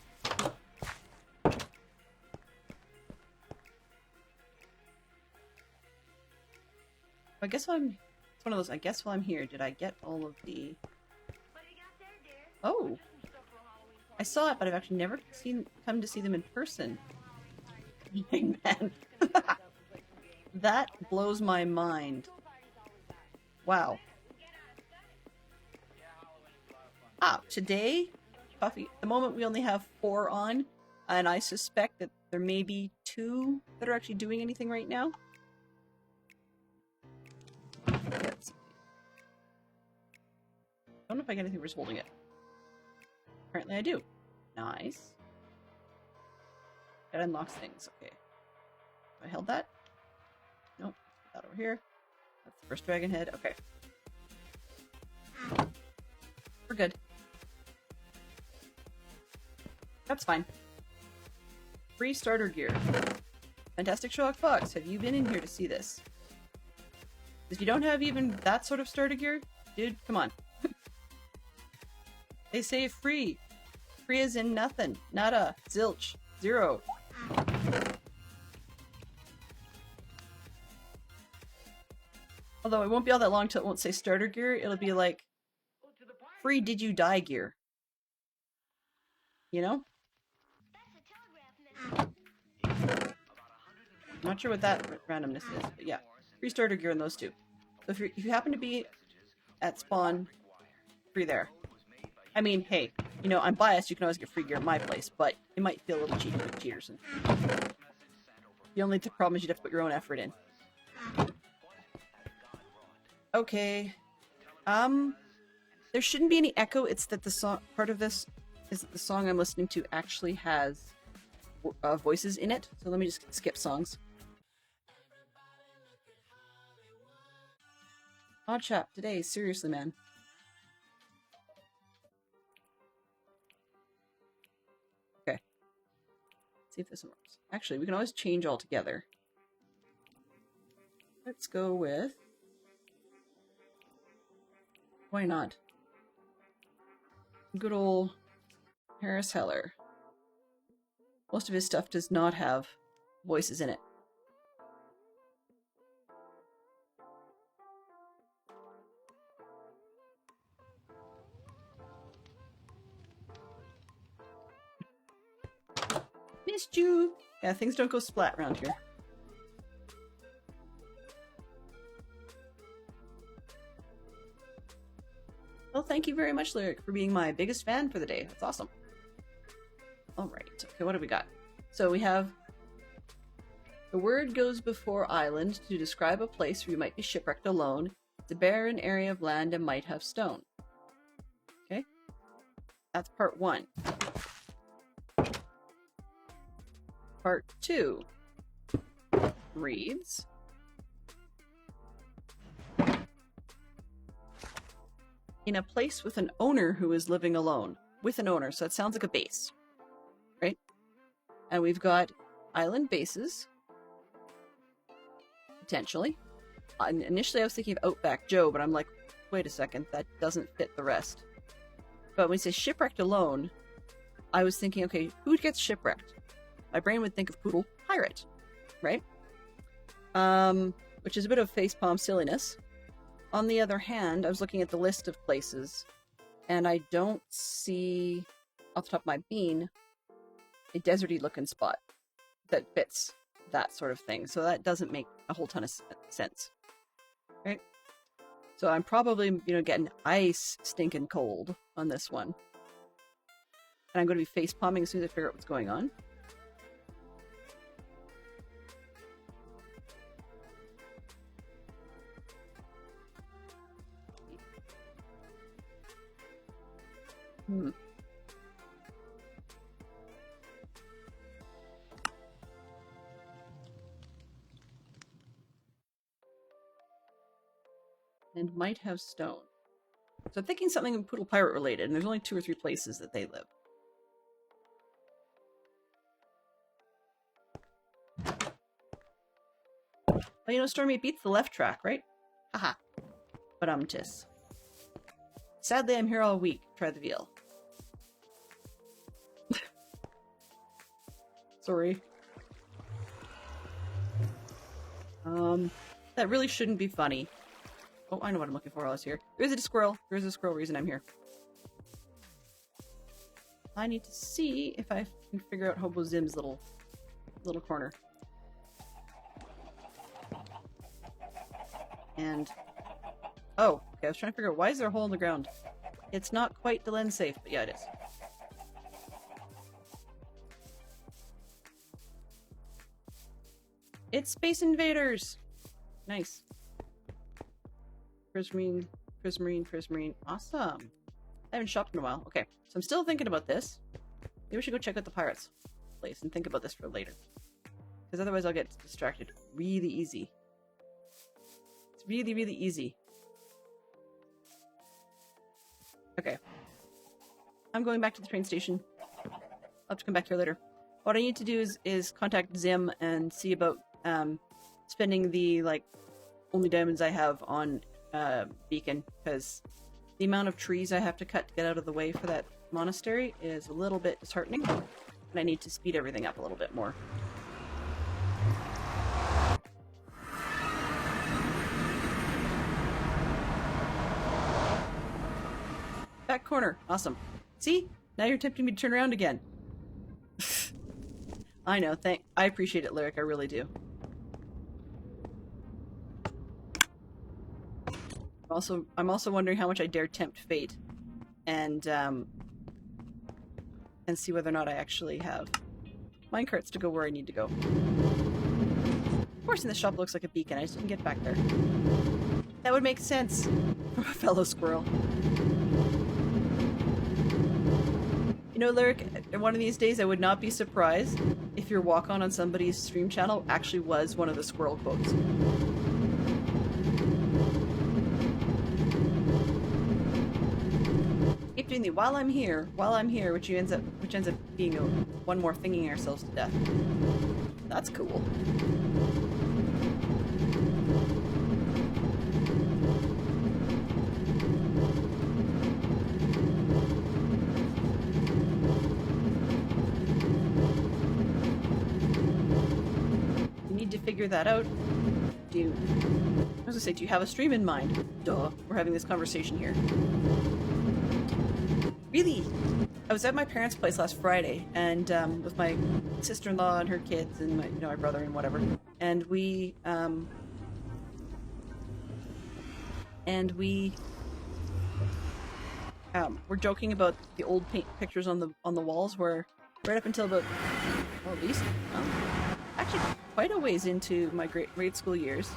I guess it's one of those, I guess while I'm here, did I get all of the... Oh! I saw it, but I've actually never come to see them in person. Man. That blows my mind. Wow. Today, Coffee, at the moment we only have 4 on, and I suspect that there may be 2 that are actually doing anything right now. Let's see. I don't know if I get anything for just holding it. Apparently I do. Nice. That unlocks things. Okay. I held that? Nope. Put that over here. That's the first dragon head. Okay. We're good. That's fine. Free starter gear. Fantastic Sherlock Fox, have you been in here to see this? If you don't have even that sort of starter gear, dude, come on. They say free. Free as in nothing. Nada. Zilch. Zero. Although it won't be all that long till it won't say starter gear. It'll be like free did you die gear. You know? Not sure what that randomness is, but yeah. Free starter gear in those 2. So if you happen to be at spawn, free there. I mean, hey, you know, I'm biased, you can always get free gear at my place, but it might feel a little cheaty with cheaters. The only problem is you'd have to put your own effort in. Okay. There shouldn't be any echo, it's that the song, part of this is that the song I'm listening to actually has voices in it. So let me just skip songs. Odd chap today, seriously, man. Okay. see if this one works. Actually, we can always change altogether. Let's go with... Why not? Good old Harris Heller. Most of his stuff does not have voices in it. Missed you! Yeah, things don't go splat around here. Well, thank you very much, Lyric, for being my biggest fan for the day. That's awesome. Alright, okay, what do we got? So we have... The word goes before island to describe a place where you might be shipwrecked alone. It's a barren area of land and might have stone. Okay? That's part 1. Part 2 reads... In a place with an owner who is living alone. With an owner, so it sounds like a base. Right? And we've got island bases. Potentially. Initially I was thinking of Outback Joe, but I'm like, wait a second, that doesn't fit the rest. But when he says shipwrecked alone, I was thinking, okay, who gets shipwrecked? My brain would think of Poodle Pirate. Right? Which is a bit of facepalm silliness. On the other hand, I was looking at the list of places, and I don't see, off the top of my bean, a deserty looking spot that fits that sort of thing. So that doesn't make a whole ton of sense. Right? So I'm probably, getting ice stinking cold on this one. And I'm going to be face palming as soon as I figure out what's going on. And might have stone. So I'm thinking something Poodle Pirate related, and there's only 2 or 3 places that they live. Well, Stormy, it beats the left track, right? Haha. But tis. Sadly, I'm here all week. Try the veal. Sorry. That really shouldn't be funny. Oh, I know what I'm looking for while I was here. There's a squirrel. There's a squirrel reason I'm here. I need to see if I can figure out Hobo Zim's little corner. And... Oh, okay, I was trying to figure out why is there a hole in the ground? It's not quite Delenn safe, but yeah, it is. It's Space Invaders! Nice. Prismarine. Awesome. I haven't shopped in a while. Okay, so I'm still thinking about this. Maybe we should go check out the pirates place and think about this for later. Because otherwise I'll get distracted really easy. It's really, really easy. Okay. I'm going back to the train station. I'll have to come back here later. What I need to do is contact Zim and see about spending the, only diamonds I have on Beacon, because the amount of trees I have to cut to get out of the way for that monastery is a little bit disheartening, and I need to speed everything up a little bit more. Back corner. Awesome. See? Now you're tempting me to turn around again. I know. I appreciate it, Lyric. I really do. I'm also wondering how much I dare tempt fate, and see whether or not I actually have minecarts to go where I need to go. Of course, in the shop looks like a beacon. I just didn't get back there. That would make sense from a fellow squirrel. Lyric, one of these days I would not be surprised if your walk-on on somebody's stream channel actually was one of the squirrel quotes. keep doing the while I'm here, which ends up being one more thinking ourselves to death. That's cool. You need to figure that out. I was gonna say, do you have a stream in mind? Duh, we're having this conversation here. Really? I was at my parents' place last Friday, and with my sister-in-law and her kids, and my brother and whatever, and we're joking about the old paint pictures on the walls, where right up until about, well, at least actually quite a ways into my grade school years.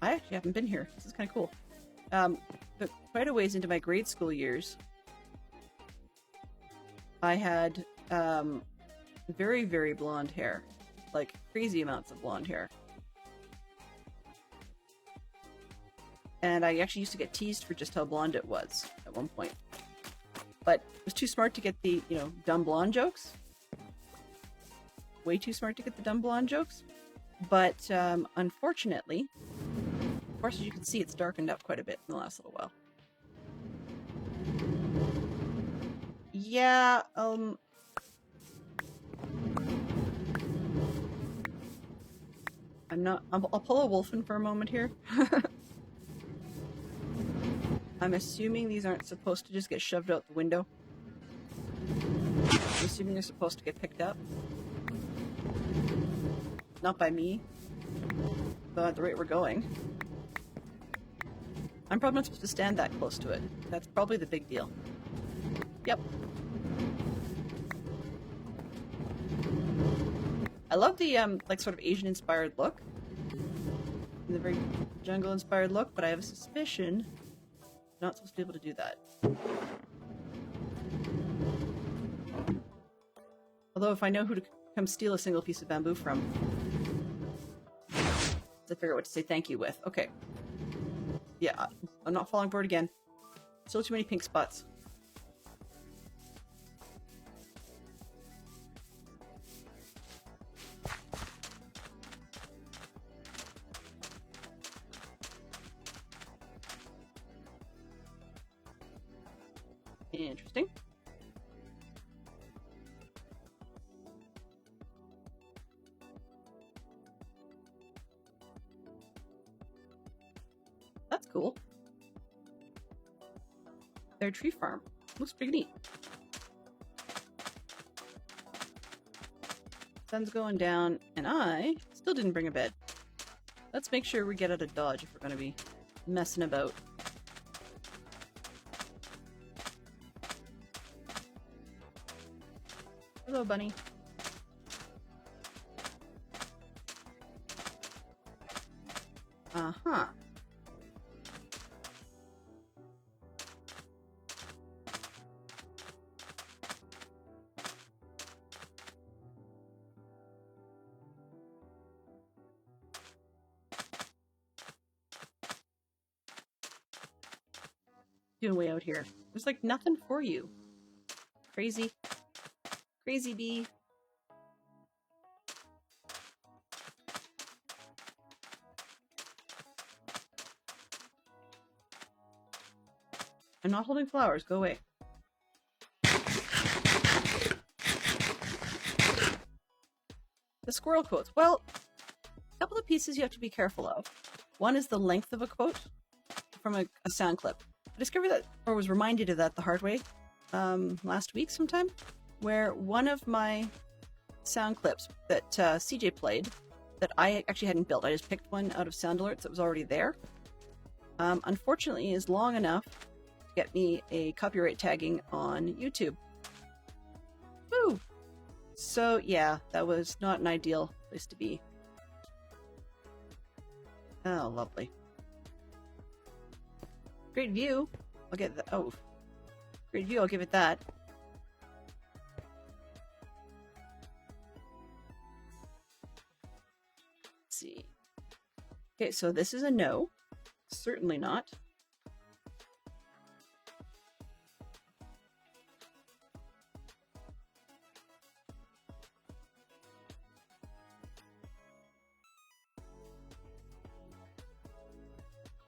I actually haven't been here. This is kind of cool. But quite a ways into my grade school years, I had very, very blonde hair. Like, crazy amounts of blonde hair. And I actually used to get teased for just how blonde it was at one point. But I was too smart to get the, dumb blonde jokes. Way too smart to get the dumb blonde jokes. But unfortunately, of course, as you can see, it's darkened up quite a bit in the last little while. Yeah, I'll pull a Wolfen for a moment here. I'm assuming these aren't supposed to just get shoved out the window. I'm assuming they're supposed to get picked up. Not by me, but at the rate we're going. I'm probably not supposed to stand that close to it. That's probably the big deal. Yep. I love the, sort of Asian-inspired look. The very jungle-inspired look, but I have a suspicion I'm not supposed to be able to do that. Although if I know who to come steal a single piece of bamboo from, to figure out what to say thank you with. Okay. Yeah, I'm not falling for it again. Still too many pink spots. Interesting. That's cool. Their tree farm. Looks pretty neat. Sun's going down, and I still didn't bring a bed. Let's make sure we get out of Dodge if we're going to be messing about. Hello, bunny. Uh-huh. Doing way out here. There's like nothing for you. Crazy. Crazy bee. I'm not holding flowers. Go away. The squirrel quotes. Well, a couple of pieces you have to be careful of. One is the length of a quote from a sound clip. I discovered that, or was reminded of that the hard way, last week sometime, where one of my sound clips that CJ played, that I actually hadn't built, I just picked one out of Sound Alerts that was already there, unfortunately is long enough to get me a copyright tagging on YouTube. Woo! So yeah, that was not an ideal place to be. Oh, lovely. Great view. I'll get that. Oh, great view. I'll give it that. Let's see. Okay, so this is a no. Certainly not.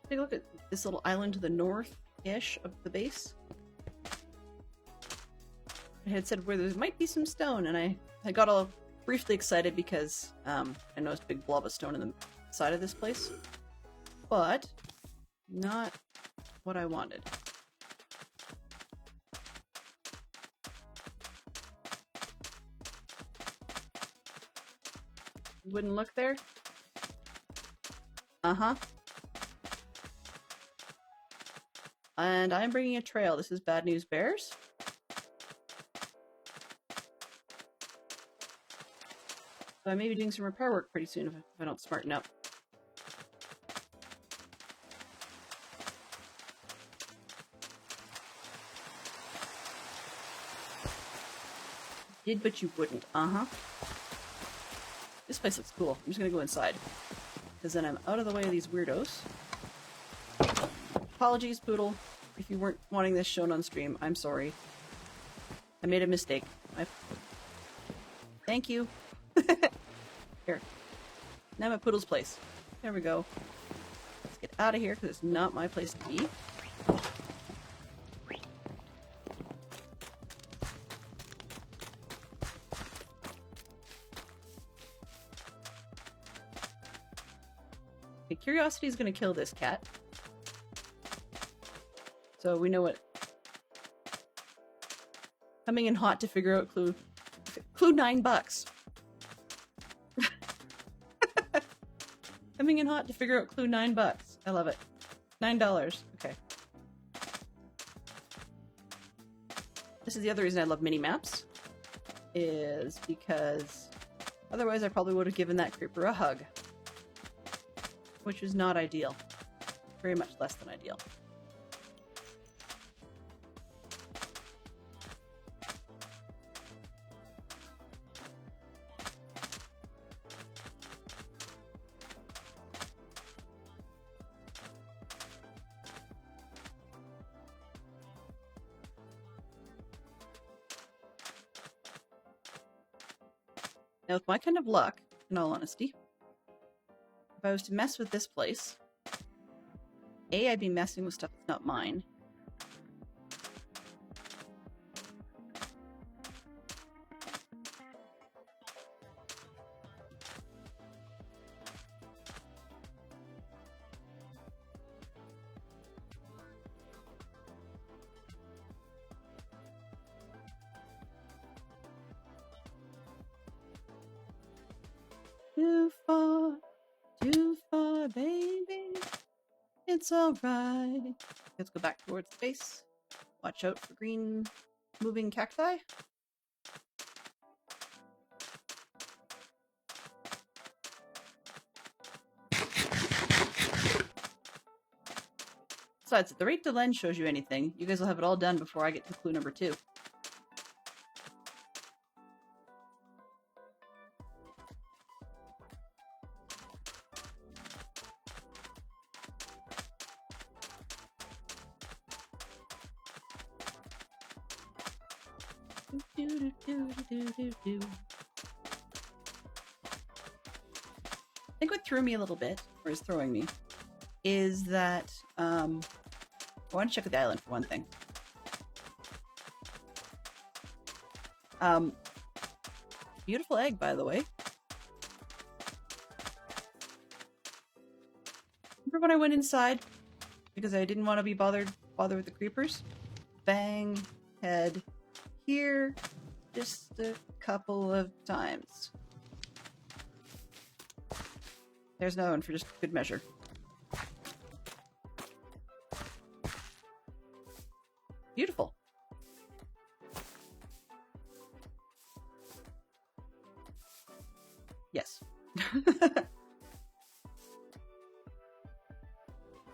Take a look at this little island to the north-ish of the base. I had said where there might be some stone, and I got all briefly excited because I noticed a big blob of stone in the side of this place. But not what I wanted. Wouldn't look there? Uh-huh. And I'm bringing a trail. This is Bad News Bears. So I may be doing some repair work pretty soon if I don't smarten up. Did, but you wouldn't. Uh-huh. This place looks cool. I'm just gonna go inside. Because then I'm out of the way of these weirdos. Apologies, Poodle. If you weren't wanting this shown on stream, I'm sorry. I made a mistake. Thank you. Here. Now I'm at Poodle's place. There we go. Let's get out of here because it's not my place to be. Okay, curiosity is going to kill this cat. So we know what... Coming in hot to figure out clue. Clue $9. Coming in hot to figure out clue $9. I love it. $9. Okay. This is the other reason I love mini-maps. Is because otherwise I probably would have given that creeper a hug. Which was not ideal. Very much less than ideal. Now, with my kind of luck, in all honesty, if I was to mess with this place, A, I'd be messing with stuff that's not mine. Too far, baby. It's alright. Let's go back towards the base. Watch out for green moving cacti. Besides, at the rate the lens shows you anything, you guys will have it all done before I get to clue number 2. I think what threw me a little bit, or is throwing me, is that I want to check the island for one thing. Beautiful egg, by the way. Remember when I went inside because I didn't want to be bothered with the creepers? Bang, head here, just a couple of times. There's another one for just good measure. Beautiful. Yes.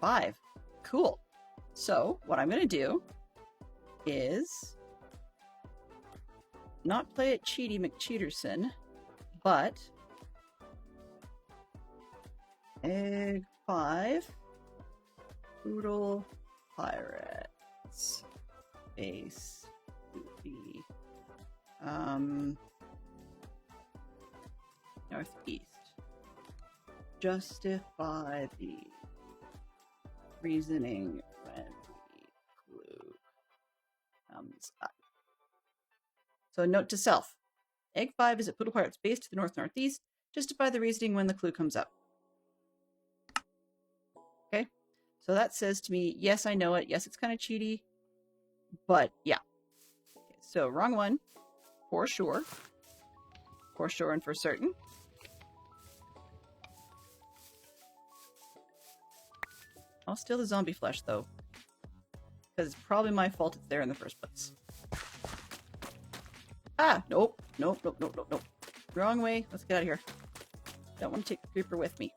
5. Cool. So, what I'm going to do is not play it Cheaty McCheaterson, but Egg 5, Poodle Pirates, Base, Goofy, Northeast, Justify the reasoning when the clue comes up. So a note to self. Egg 5 is at Poodle Pirate's base to the north-northeast. Justify the reasoning when the clue comes up. Okay, so that says to me, yes, I know it. Yes, it's kind of cheaty, but yeah. Okay, so wrong one, for sure. For sure and for certain. I'll steal the zombie flesh, though. Because it's probably my fault it's there in the first place. Ah! Nope. Nope, nope, nope, nope, nope. Wrong way. Let's get out of here. Don't want to take the creeper with me.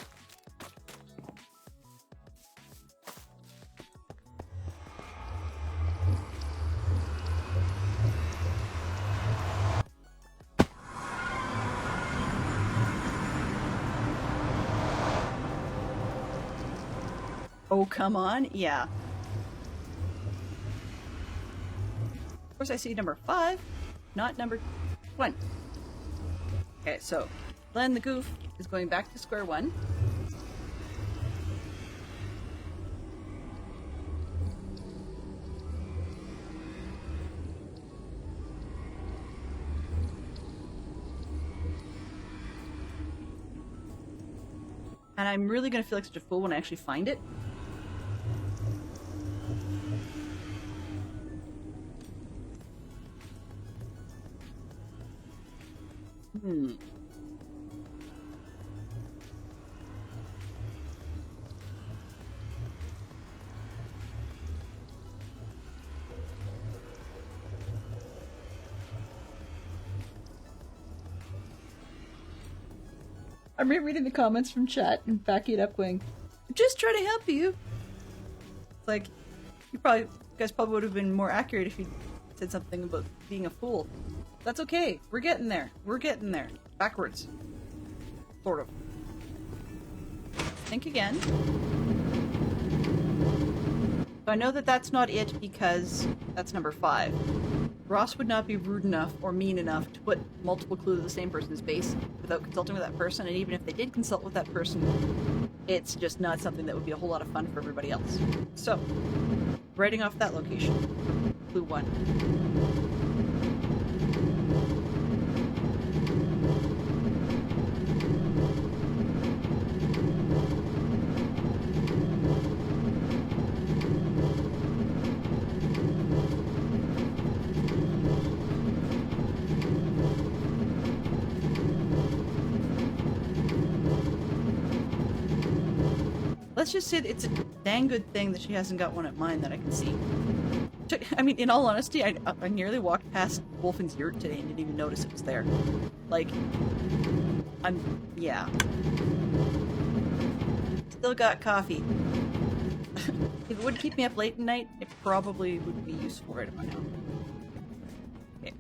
Oh, come on. Yeah. Of course, I see number 5, not number 1. Okay, so Glenn the Goof is going back to square one. And I'm really going to feel like such a fool when I actually find it. I'm rereading the comments from chat and backing it up going, I'm just trying to help you. It's like, you guys probably would have been more accurate if you said something about being a fool. That's okay. We're getting there. We're getting there. Backwards. Sort of. Think again. So I know that that's not it because that's number 5. Ross would not be rude enough or mean enough to put multiple clues at the same person's base without consulting with that person, and even if they did consult with that person, it's just not something that would be a whole lot of fun for everybody else. So, writing off that location. Clue 1. Let's just say it's a dang good thing that she hasn't got one at mine that I can see. I mean, in all honesty, I nearly walked past Wolfen's yurt today and didn't even notice it was there. Like, yeah. Still got coffee. If it would keep me up late at night, it probably would be useful right about now. Okay.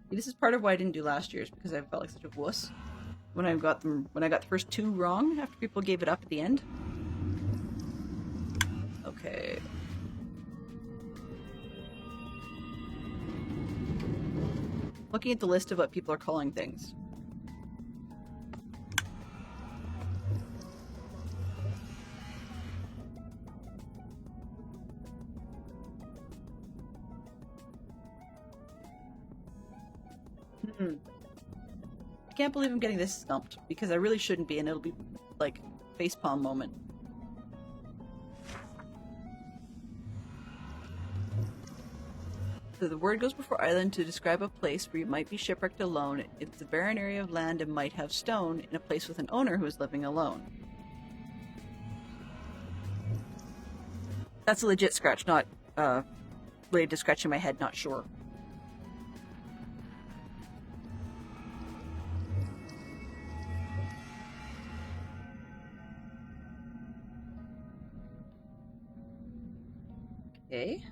This is part of why I didn't do last year's, because I felt like such a wuss when I got the first 2 wrong after people gave it up at the end. Okay. Looking at the list of what people are calling things. I can't believe I'm getting this stumped, because I really shouldn't be, and it'll be, like, facepalm moment. So the word goes before island to describe a place where you might be shipwrecked alone. It's a barren area of land and might have stone in a place with an owner who is living alone. That's a legit scratch, not related to scratching my head, not sure. Okay.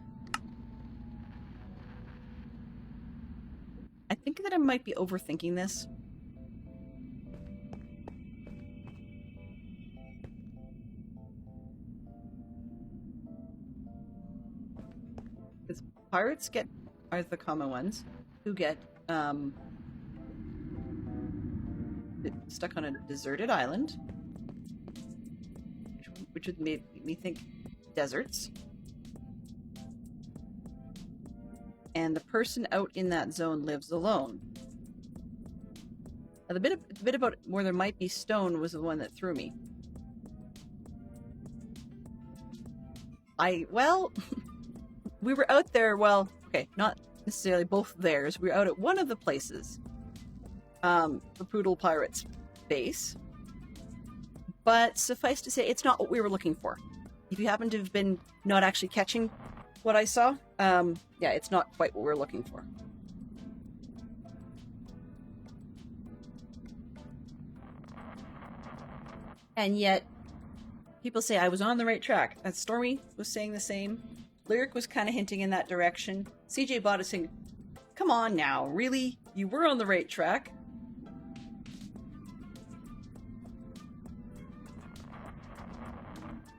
I think that I might be overthinking this. Because pirates are the common ones, who get stuck on a deserted island, which would make me think deserts. And the person out in that zone lives alone. Now, the bit about where there might be stone was the one that threw me. Well, we were out there, well, okay, not necessarily both theirs. We were out at one of the places, for Poodle Pirate's base. But suffice to say, it's not what we were looking for. If you happen to have been not actually catching what I saw, yeah, it's not quite what we're looking for. And yet, people say I was on the right track. And Stormy was saying the same. Lyric was kind of hinting in that direction. CJ Bot is saying, come on now, really? You were on the right track.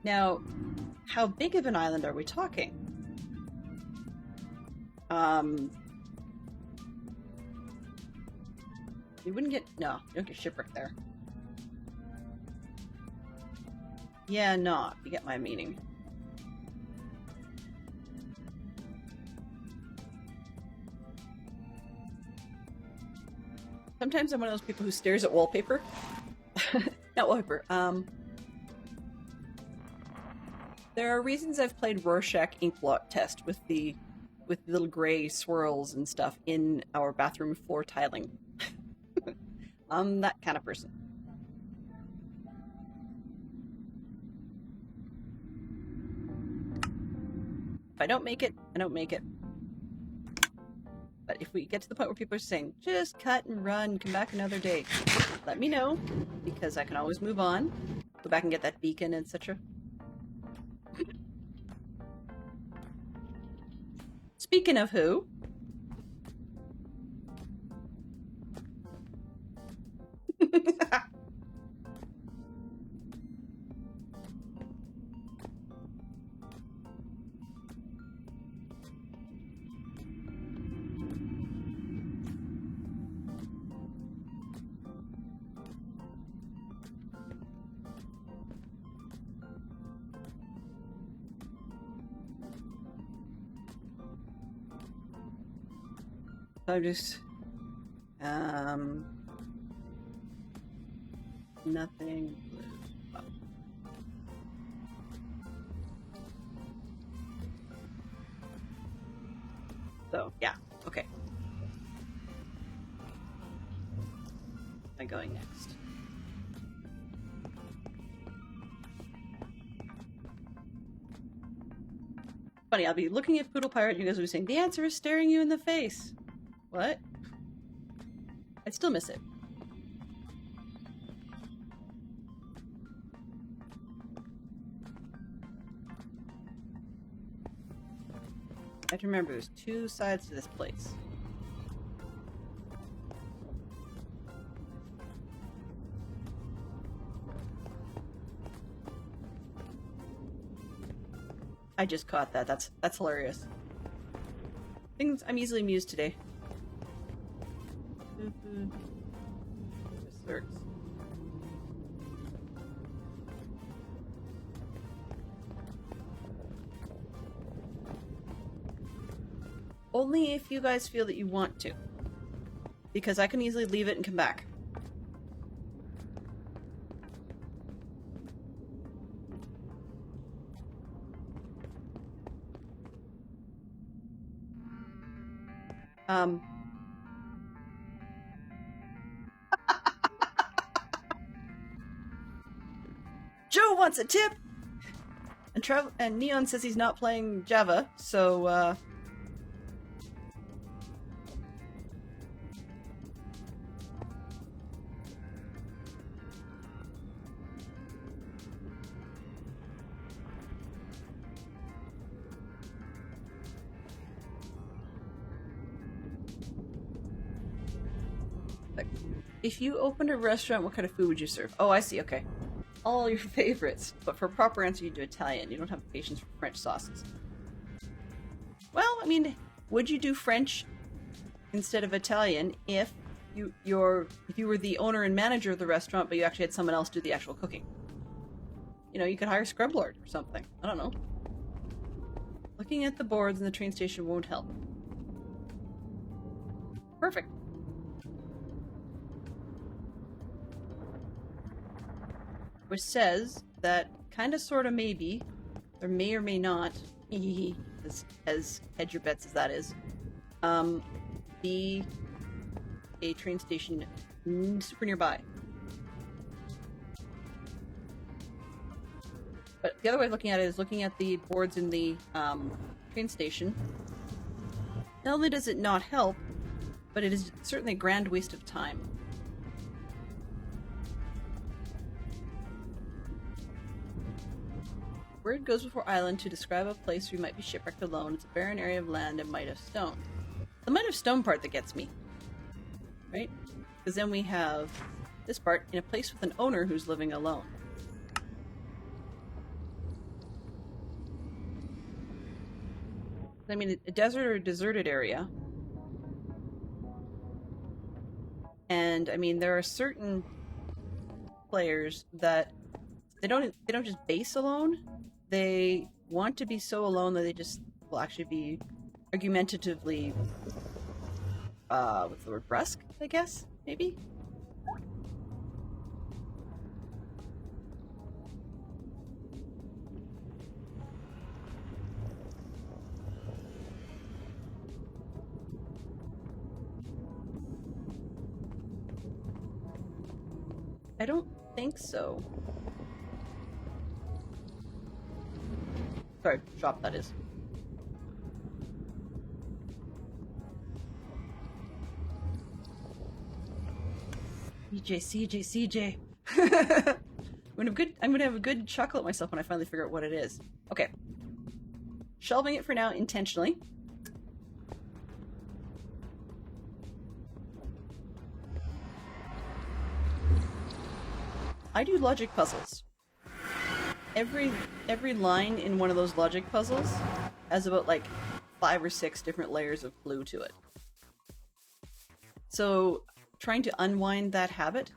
Now, how big of an island are we talking? You wouldn't get... No, you don't get shipwrecked there. Yeah, no, you get my meaning. Sometimes I'm one of those people who stares at wallpaper. Not wallpaper, there are reasons I've played Rorschach ink blot test with the little gray swirls and stuff in our bathroom floor tiling. I'm that kind of person. If I don't make it, I don't make it. But if we get to the point where people are saying, just cut and run, come back another day, let me know, because I can always move on, go back and get that beacon, etc. Speaking of who, I'm just, nothing blue. Oh. So, yeah, okay. Where am I going next? Funny, I'll be looking at Poodle Pirate and you guys will be saying, the answer is staring you in the face. What? I'd still miss it. I have to remember there's two sides to this place. I just caught that. That's hilarious. Things I'm easily amused today. Desserts. Only if you guys feel that you want to. Because I can easily leave it and come back. Joe wants a tip! And Neon says he's not playing Java, so, if you opened a restaurant, what kind of food would you serve? Oh, I see, okay. All your favorites. But for a proper answer, you do Italian. You don't have patience for French sauces. Well, I mean, would you do French instead of Italian if if you were the owner and manager of the restaurant, but you actually had someone else do the actual cooking. You know, you could hire Scrub Lord or something. I don't know. Looking at the boards in the train station won't help. Perfect. Which says that kind of, sort of, maybe, or may or may not, as hedge your bets as that is, be a train station super nearby. But the other way of looking at it is looking at the boards in the train station. Not only does it not help, but it is certainly a grand waste of time. Word goes before island to describe a place where you might be shipwrecked alone. It's a barren area of land and might of stone. The might of stone part that gets me. Right? Because then we have this part, in a place with an owner who's living alone. I mean, a desert or a deserted area. And I mean, there are certain players that they don't just base alone. They want to be so alone that they just will actually be argumentatively what's the word, brusque, I guess, maybe? I don't think so. Sorry, shop that is. CJ. I'm gonna have a good chuckle at myself when I finally figure out what it is. Okay. Shelving it for now intentionally. I do logic puzzles. Every line in one of those logic puzzles has about like 5 or 6 different layers of clue to it. So trying to unwind that habit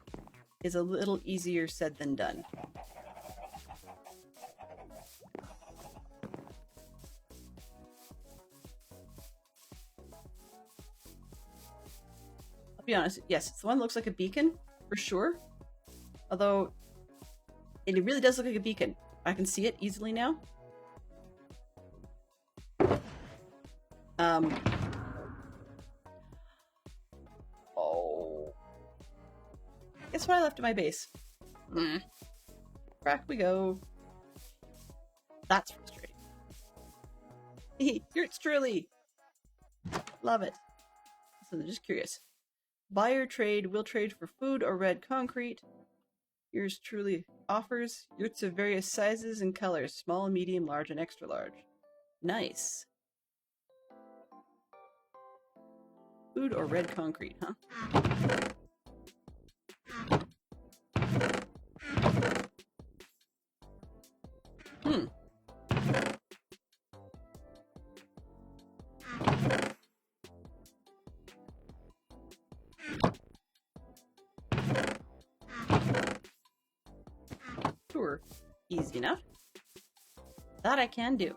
is a little easier said than done. I'll be honest, yes, it's the one that looks like a beacon, for sure. Although, it really does look like a beacon. I can see it easily now. Oh. Guess what I left at my base? Back we go. That's frustrating. Yours truly. Love it. So I'm just curious. Buyer trade, will trade for food or red concrete. Yours truly offers yurts of various sizes and colors, small, medium, large, and extra large. Nice. Food or red concrete, huh? Sure. Easy enough. That I can do.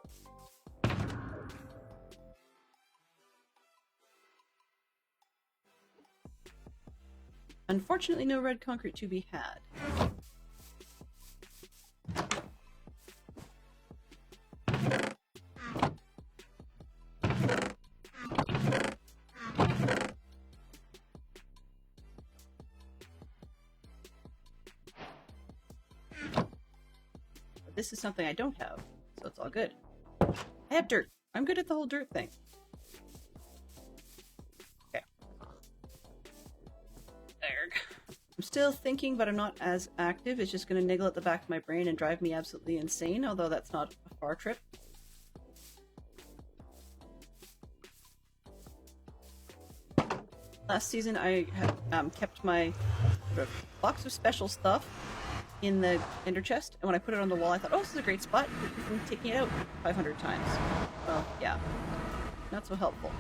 Unfortunately, no red concrete to be had. But this is something I don't have, so it's all good. I have dirt. I'm good at the whole dirt thing. I'm still thinking, but I'm not as active. It's just going to niggle at the back of my brain and drive me absolutely insane, although that's not a far trip. Last season, I kept my box of special stuff in the ender chest, and when I put it on the wall, I thought, oh, this is a great spot. I'm taking it out 500 times. Well, yeah. Not so helpful.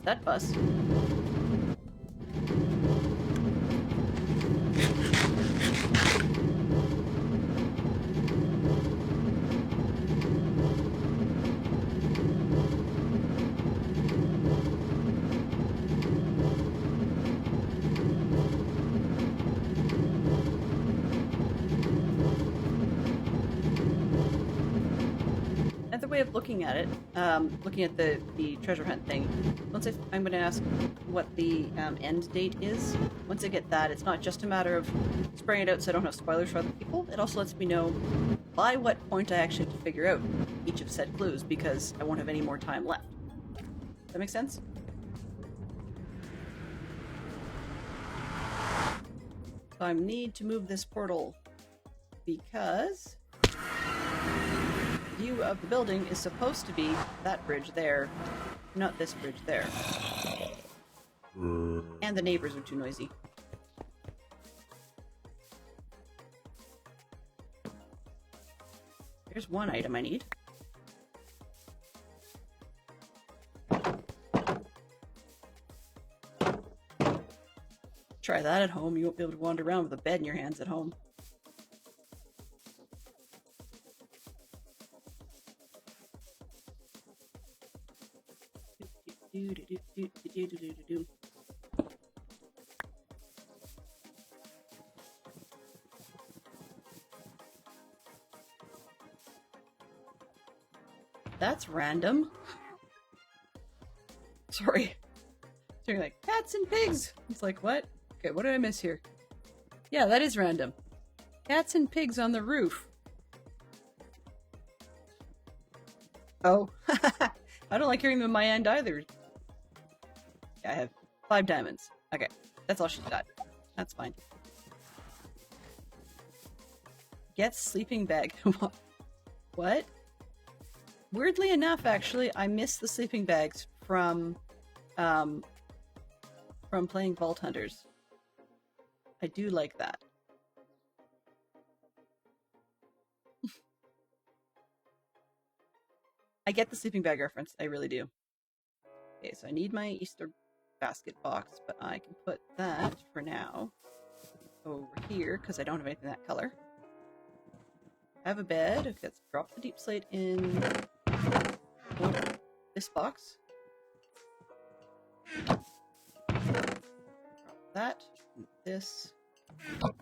that fuss. Another way of looking at it, looking at the treasure hunt thing, I'm going to ask what the end date is. Once I get that, it's not just a matter of spraying it out so I don't have spoilers for other people. It also lets me know by what point I actually have to figure out each of said clues, because I won't have any more time left. Does that make sense? So I need to move this portal because view of the building is supposed to be that bridge there, not this bridge there. And the neighbors are too noisy. There's one item I need. Try that at home. You won't be able to wander around with a bed in your hands at home. That's random. Sorry. So you're like, cats and pigs! It's like, what? Okay, what did I miss here? Yeah, that is random. Cats and pigs on the roof. Oh. I don't like hearing them on my end either. Yeah, I have 5 diamonds. Okay, that's all she's got. That's fine. Get sleeping bag. What? Weirdly enough, actually, I miss the sleeping bags from playing Vault Hunters. I do like that. I get the sleeping bag reference. I really do. Okay, so I need my Easter basket box, but I can put that for now over here because I don't have anything that color. I have a bed. Okay, let's drop the deep slate in this box. Drop that. This.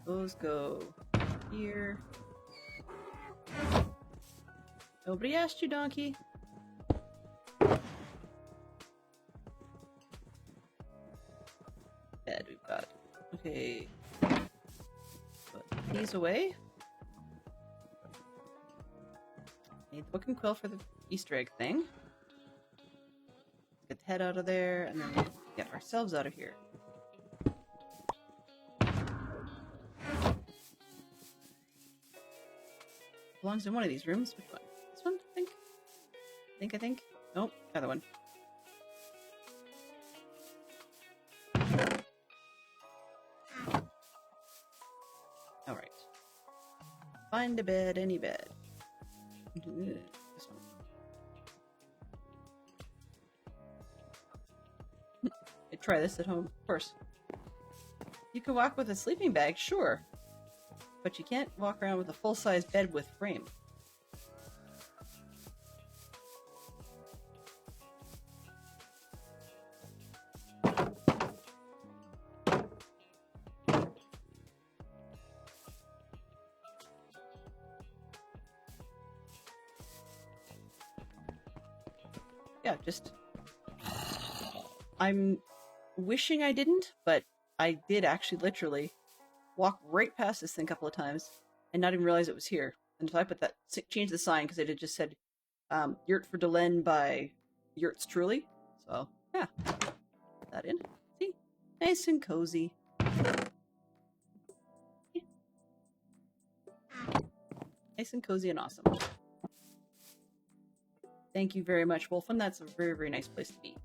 Those go here. Nobody asked you, donkey. Bed we've got. Okay. Put these away. Need the book and quill for the Easter egg thing. Get the head out of there, and then get ourselves out of here. Belongs in one of these rooms. Which one? This one, I think. I think. Nope, other one. Alright. Find a bed, any bed. This one. I'd try this at home, of course. You can walk with a sleeping bag, sure. But you can't walk around with a full-size bed with frame. Yeah, just... I'm wishing I didn't, but I did actually literally walk right past this thing a couple of times and not even realize it was here. And so I put that, changed the sign because it had just said Yurt for Delenn by Yurts Truly. So, yeah. Put that in. See? Nice and cozy. Yeah. Nice and cozy and awesome. Thank you very much, Wolfen. That's a very, very nice place to be.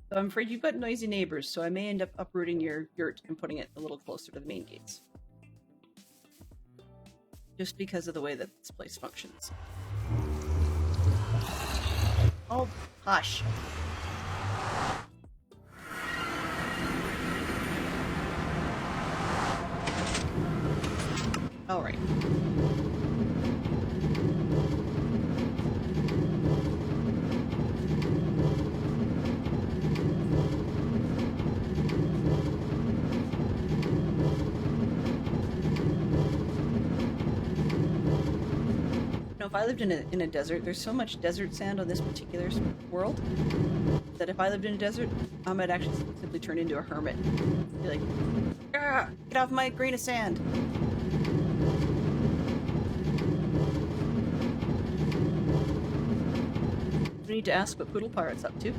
So I'm afraid you've got noisy neighbors, so I may end up uprooting your yurt and putting it a little closer to the main gates. Just because of the way that this place functions. Oh, hush. Alright. If I lived in a desert, there's so much desert sand on this particular world that if I lived in a desert, I might actually simply turn into a hermit. Be like, ah, get off my grain of sand. We need to ask what Poodle Pirate's up to.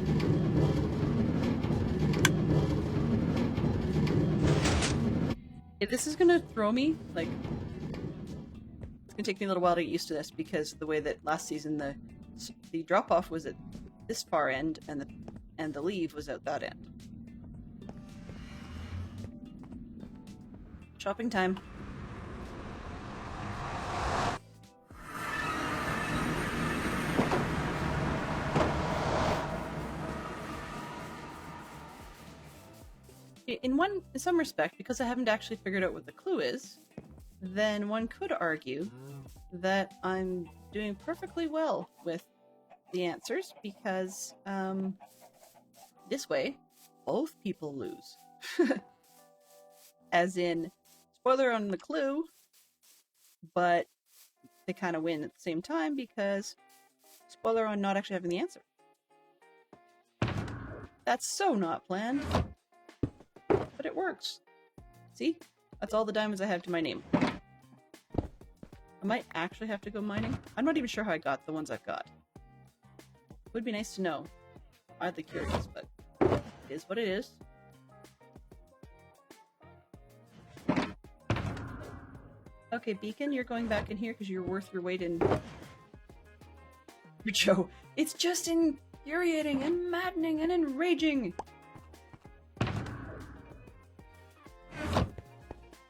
If this is gonna throw me, like, it's gonna take me a little while to get used to this because the way that last season the drop off was at this far end and the leave was at that end. Shopping time. In some respect, because I haven't actually figured out what the clue is, then one could argue that I'm doing perfectly well with the answers because this way, both people lose. As in, spoiler on the clue, but they kind of win at the same time because spoiler on not actually having the answer. That's so not planned. But it works. See? That's all the diamonds I have to my name. I might actually have to go mining. I'm not even sure how I got the ones I've got. Would be nice to know. I'd be curious, but it is what it is. Okay, Beacon, you're going back in here because you're worth your weight in... Joe, it's just infuriating and maddening and enraging!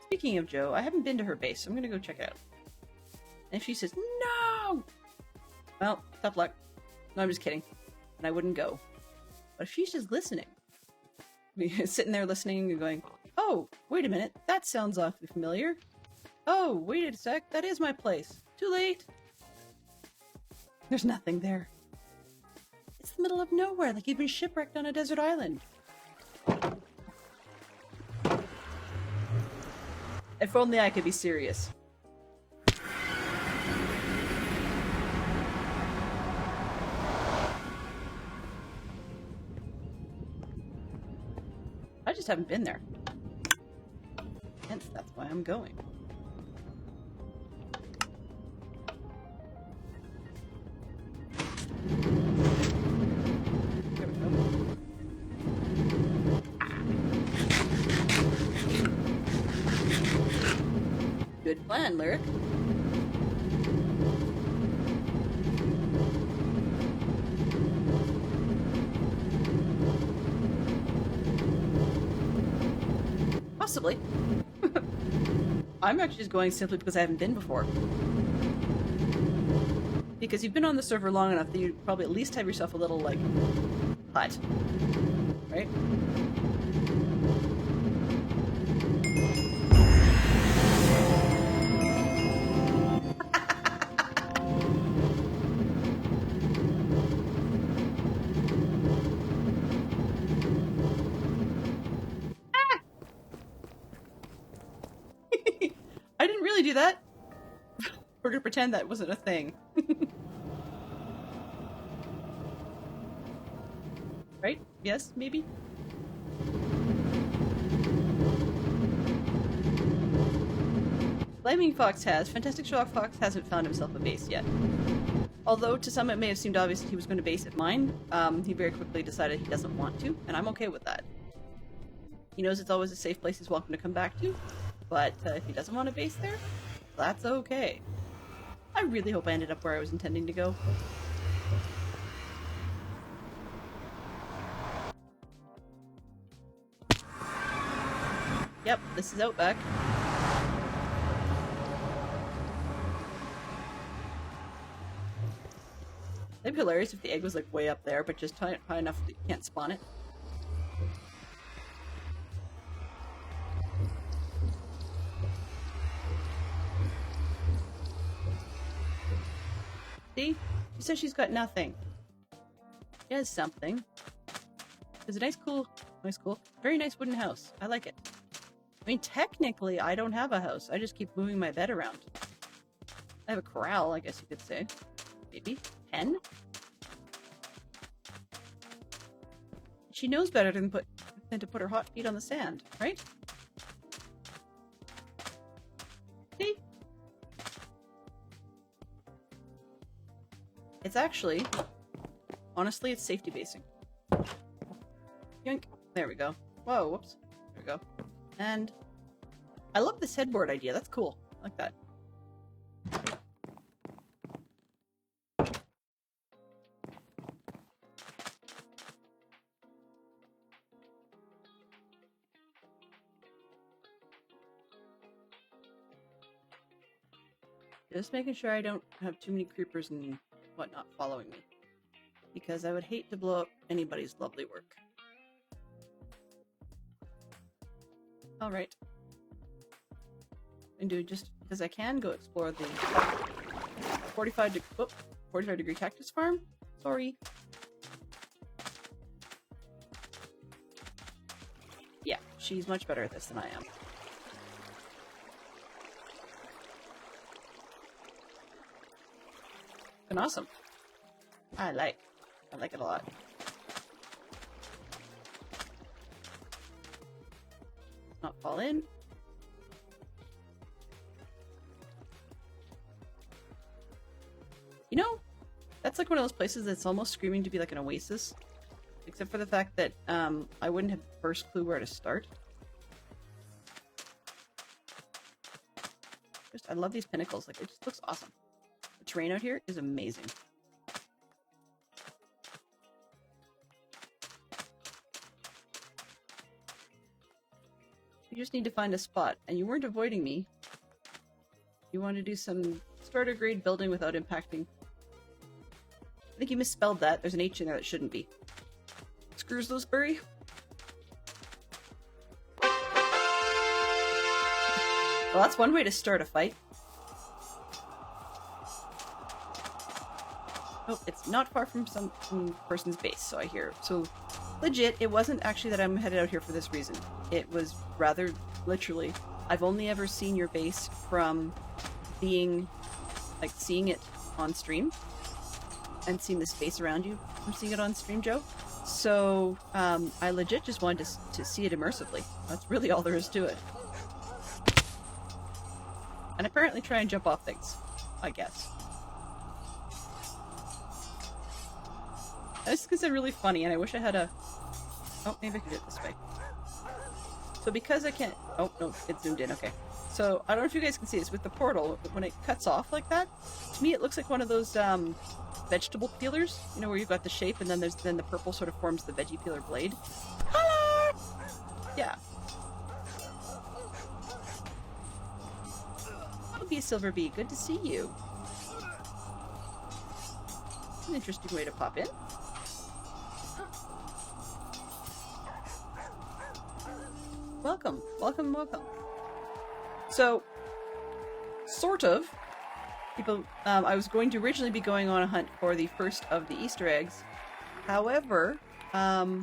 Speaking of Joe, I haven't been to her base, so I'm gonna go check it out. And if she says, no! Well, tough luck. No, I'm just kidding. And I wouldn't go. But if she's just listening, sitting there listening and going, oh, wait a minute, that sounds awfully familiar. Oh, wait a sec, that is my place. Too late. There's nothing there. It's the middle of nowhere, like you've been shipwrecked on a desert island. If only I could be serious. I just haven't been there. Hence, that's why I'm going. There we go. Good plan, Lyric. Possibly. I'm actually just going simply because I haven't been before. Because you've been on the server long enough that you probably at least have yourself a little, like, hut. Right? I didn't really do that. We're gonna pretend that wasn't a thing. Right? Yes? Maybe? Flaming Fox has. Fantastic Shock Fox hasn't found himself a base yet. Although, to some it may have seemed obvious that he was going to base at mine, he very quickly decided he doesn't want to, and I'm okay with that. He knows it's always a safe place he's welcome to come back to, but if he doesn't want to base there, that's okay. I really hope I ended up where I was intending to go. Yep, this is Outback. be hilarious if the egg was like way up there, but just high enough that you can't spawn it. See? She says she's got nothing. She has something. It's a nice, very nice wooden house. I like it. I mean, technically, I don't have a house. I just keep moving my bed around. I have a corral, I guess you could say. Maybe. Pen? She knows better than to put her hot feet on the sand, right? See? It's actually, honestly, it's safety basing. Yoink. There we go. Whoa, whoops. There we go. And I love this headboard idea. That's cool. I like that. Just making sure I don't have too many creepers and whatnot following me. Because I would hate to blow up anybody's lovely work. Alright. And do just because I can go explore the 45 degree cactus farm. Sorry. Yeah, she's much better at this than I am. And awesome. I like it a lot. Not fall in. You know, that's like one of those places that's almost screaming to be like an oasis. Except for the fact that I wouldn't have the first clue where to start. I love these pinnacles. Like, it just looks awesome. The terrain out here is amazing. You just need to find a spot, and you weren't avoiding me. You want to do some starter grade building without impacting. I think you misspelled that. There's an H in there that shouldn't be. Screws those berry. Well, that's one way to start a fight. Oh, it's not far from some person's base, so I hear. So, legit, it wasn't actually that I'm headed out here for this reason. It was rather, literally, I've only ever seen your base from being, like, seeing it on stream. And seeing the space around you from seeing it on stream, Joe. So, I legit just wanted to see it immersively. That's really all there is to it. And apparently try and jump off things, I guess. This is really funny, and I wish I had a... Oh, maybe I could do it this way. So because I can't... Oh, no, it zoomed in, okay. So, I don't know if you guys can see this, with the portal, when it cuts off like that, to me it looks like one of those, vegetable peelers, you know, where you've got the shape and then the purple sort of forms the veggie peeler blade. Hello! Yeah. That'll be a silver bee. Good to see you. An interesting way to pop in. Welcome, welcome, welcome. So, sort of. People, I was going to originally be going on a hunt for the first of the Easter eggs. However, I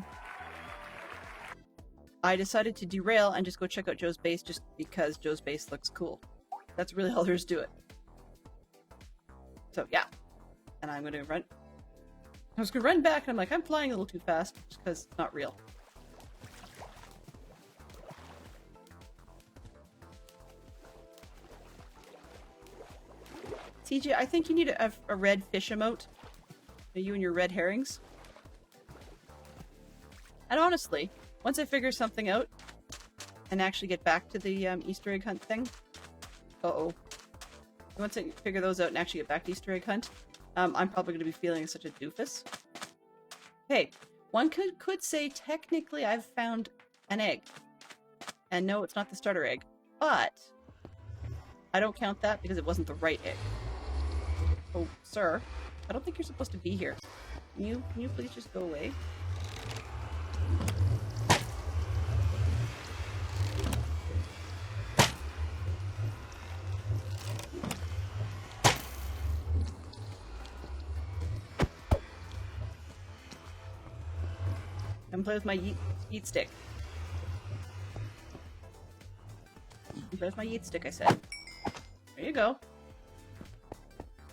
decided to derail and just go check out Joe's base just because Joe's base looks cool. That's really all there is to it. So, yeah. And I'm going to run... I was going to run back and I'm like, I'm flying a little too fast just because it's not real. TJ, I think you need a red fish emote. You and your red herrings. And honestly, once I figure something out and actually get back to the Easter egg hunt thing. Uh-oh. Once I figure those out and actually get back to Easter egg hunt, I'm probably going to be feeling such a doofus. Hey, one could say technically I've found an egg. And no, it's not the starter egg. But I don't count that because it wasn't the right egg. Oh, sir. I don't think you're supposed to be here. Can you please just go away? Come play with my yeet stick. Come play with my yeet stick, I said. There you go.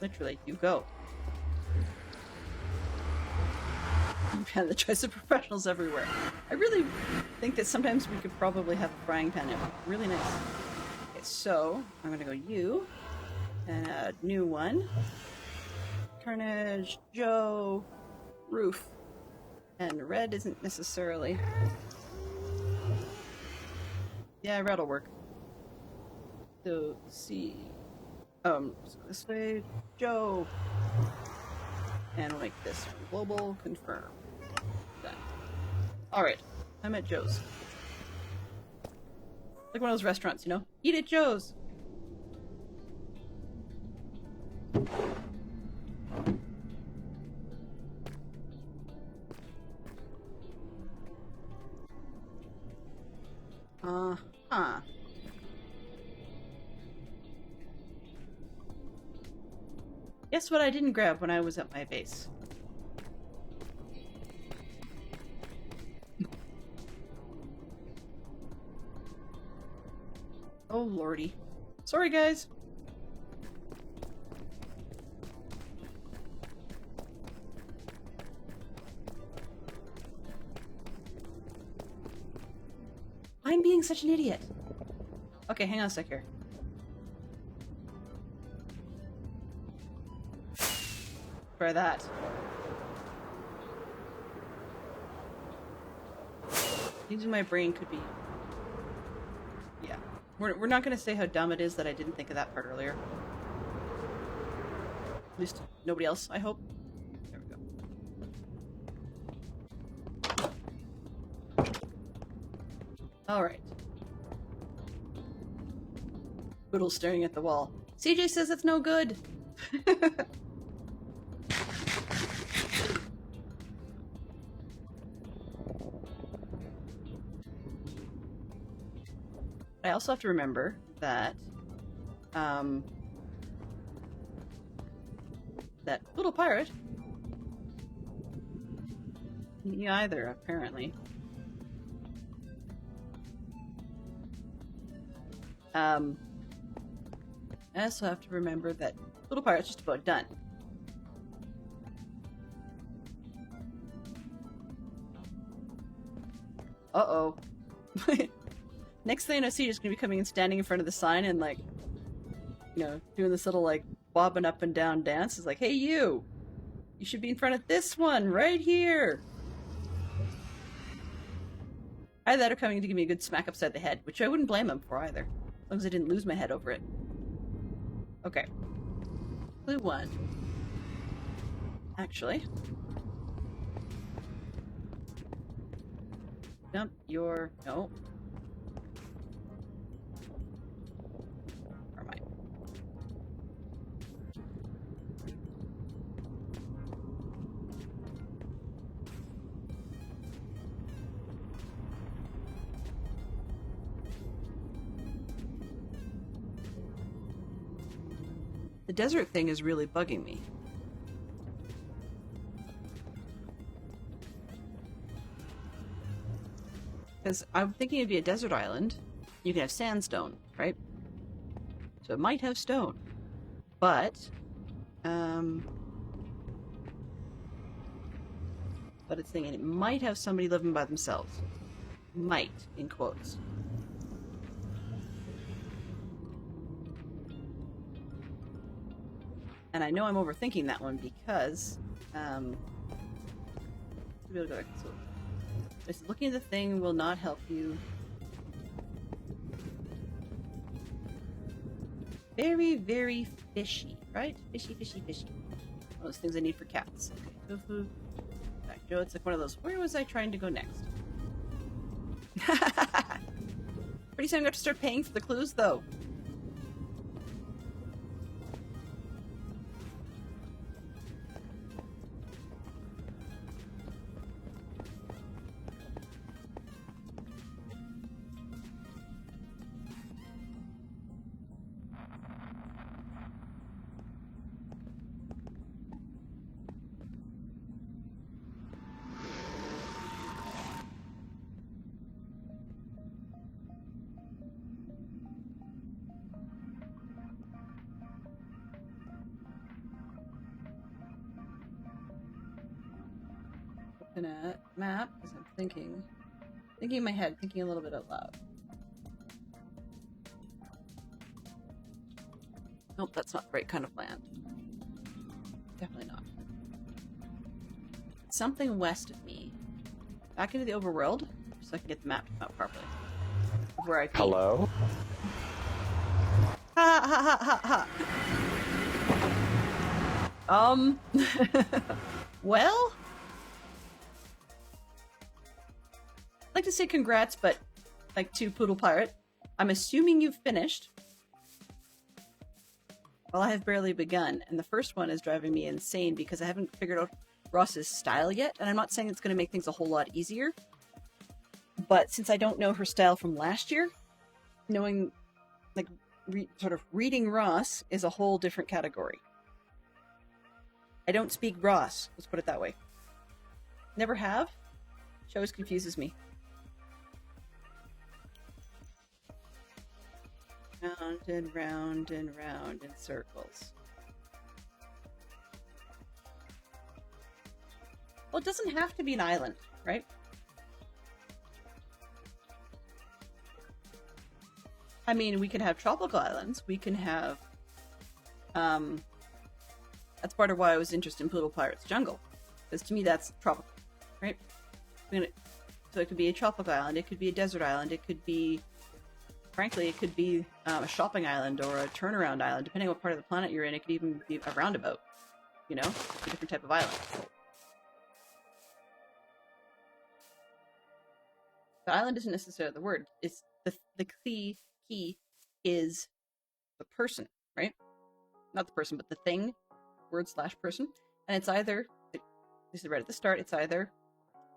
Literally, you go. Man, the choice of professionals everywhere. I really think that sometimes we could probably have a frying pan. It would be really nice. Okay, so I'm gonna go you and a new one. Carnage, Joe, Roof. And red isn't necessarily... Yeah, red'll work. So, see... so this way, Joe. And we'll make this global confirm. Done. Alright, I'm at Joe's. Like one of those restaurants, you know? Eat at Joe's! Uh-huh. Guess what I didn't grab when I was at my base? Oh lordy. Sorry guys. I'm being such an idiot. Okay, hang on a sec here. Try that. Using my brain could be... Yeah. We're not going to say how dumb it is that I didn't think of that part earlier. At least nobody else, I hope. There we go. Alright. Boodle's staring at the wall. CJ says it's no good! I also have to remember that that little pirate me either, apparently. I also have to remember that little pirate's just about done. Uh-oh. Next thing I see, just gonna be coming and standing in front of the sign and, like, you know, doing this little, like, bobbing up and down dance. It's like, hey, you! You should be in front of this one, right here! Either that or coming to give me a good smack upside the head, which I wouldn't blame him for either. As long as I didn't lose my head over it. Okay. Clue 1. Actually. Dump your... No. Never mind. The desert thing is really bugging me. Because I'm thinking it'd be a desert island. You can have sandstone, right? So it might have stone. But it's thinking it might have somebody living by themselves. Might, in quotes. And I know I'm overthinking that one because, so just looking at the thing will not help you. Very, very fishy, right? Fishy, fishy, fishy. One of those things I need for cats. Okay, tofu. Back, Joe, it's like one of those. Where was I trying to go next? Pretty soon I'm going to have to start paying for the clues, though. looking at map because I'm thinking in my head, thinking a little bit out loud. Nope, that's not the right kind of land. Definitely not. Something west of me. Back into the overworld, so I can get the map to come out properly. Where I can. Hello? Ha ha ha ha ha! Well? I'd like to say congrats, but like to Poodle Pirate. I'm assuming you've finished. Well, I have barely begun, and the first one is driving me insane because I haven't figured out Ross's style yet, and I'm not saying it's going to make things a whole lot easier, but since I don't know her style from last year, knowing, like, sort of reading Ross is a whole different category. I don't speak Ross, let's put it that way. Never have. She always confuses me. Round and round in circles. Well, it doesn't have to be an island, right? I mean, we can have tropical islands. We can have... that's part of why I was interested in Poodle Pirate's Jungle. Because to me, that's tropical, right? So it could be a tropical island. It could be a desert island. It could be... Frankly, it could be a shopping island or a turnaround island. Depending on what part of the planet you're in, it could even be a roundabout. You know? It's a different type of island. The island isn't necessarily the word. It's the key is the person, right? Not the person, but the thing. Word/person. And it's either, this is right at the start, it's either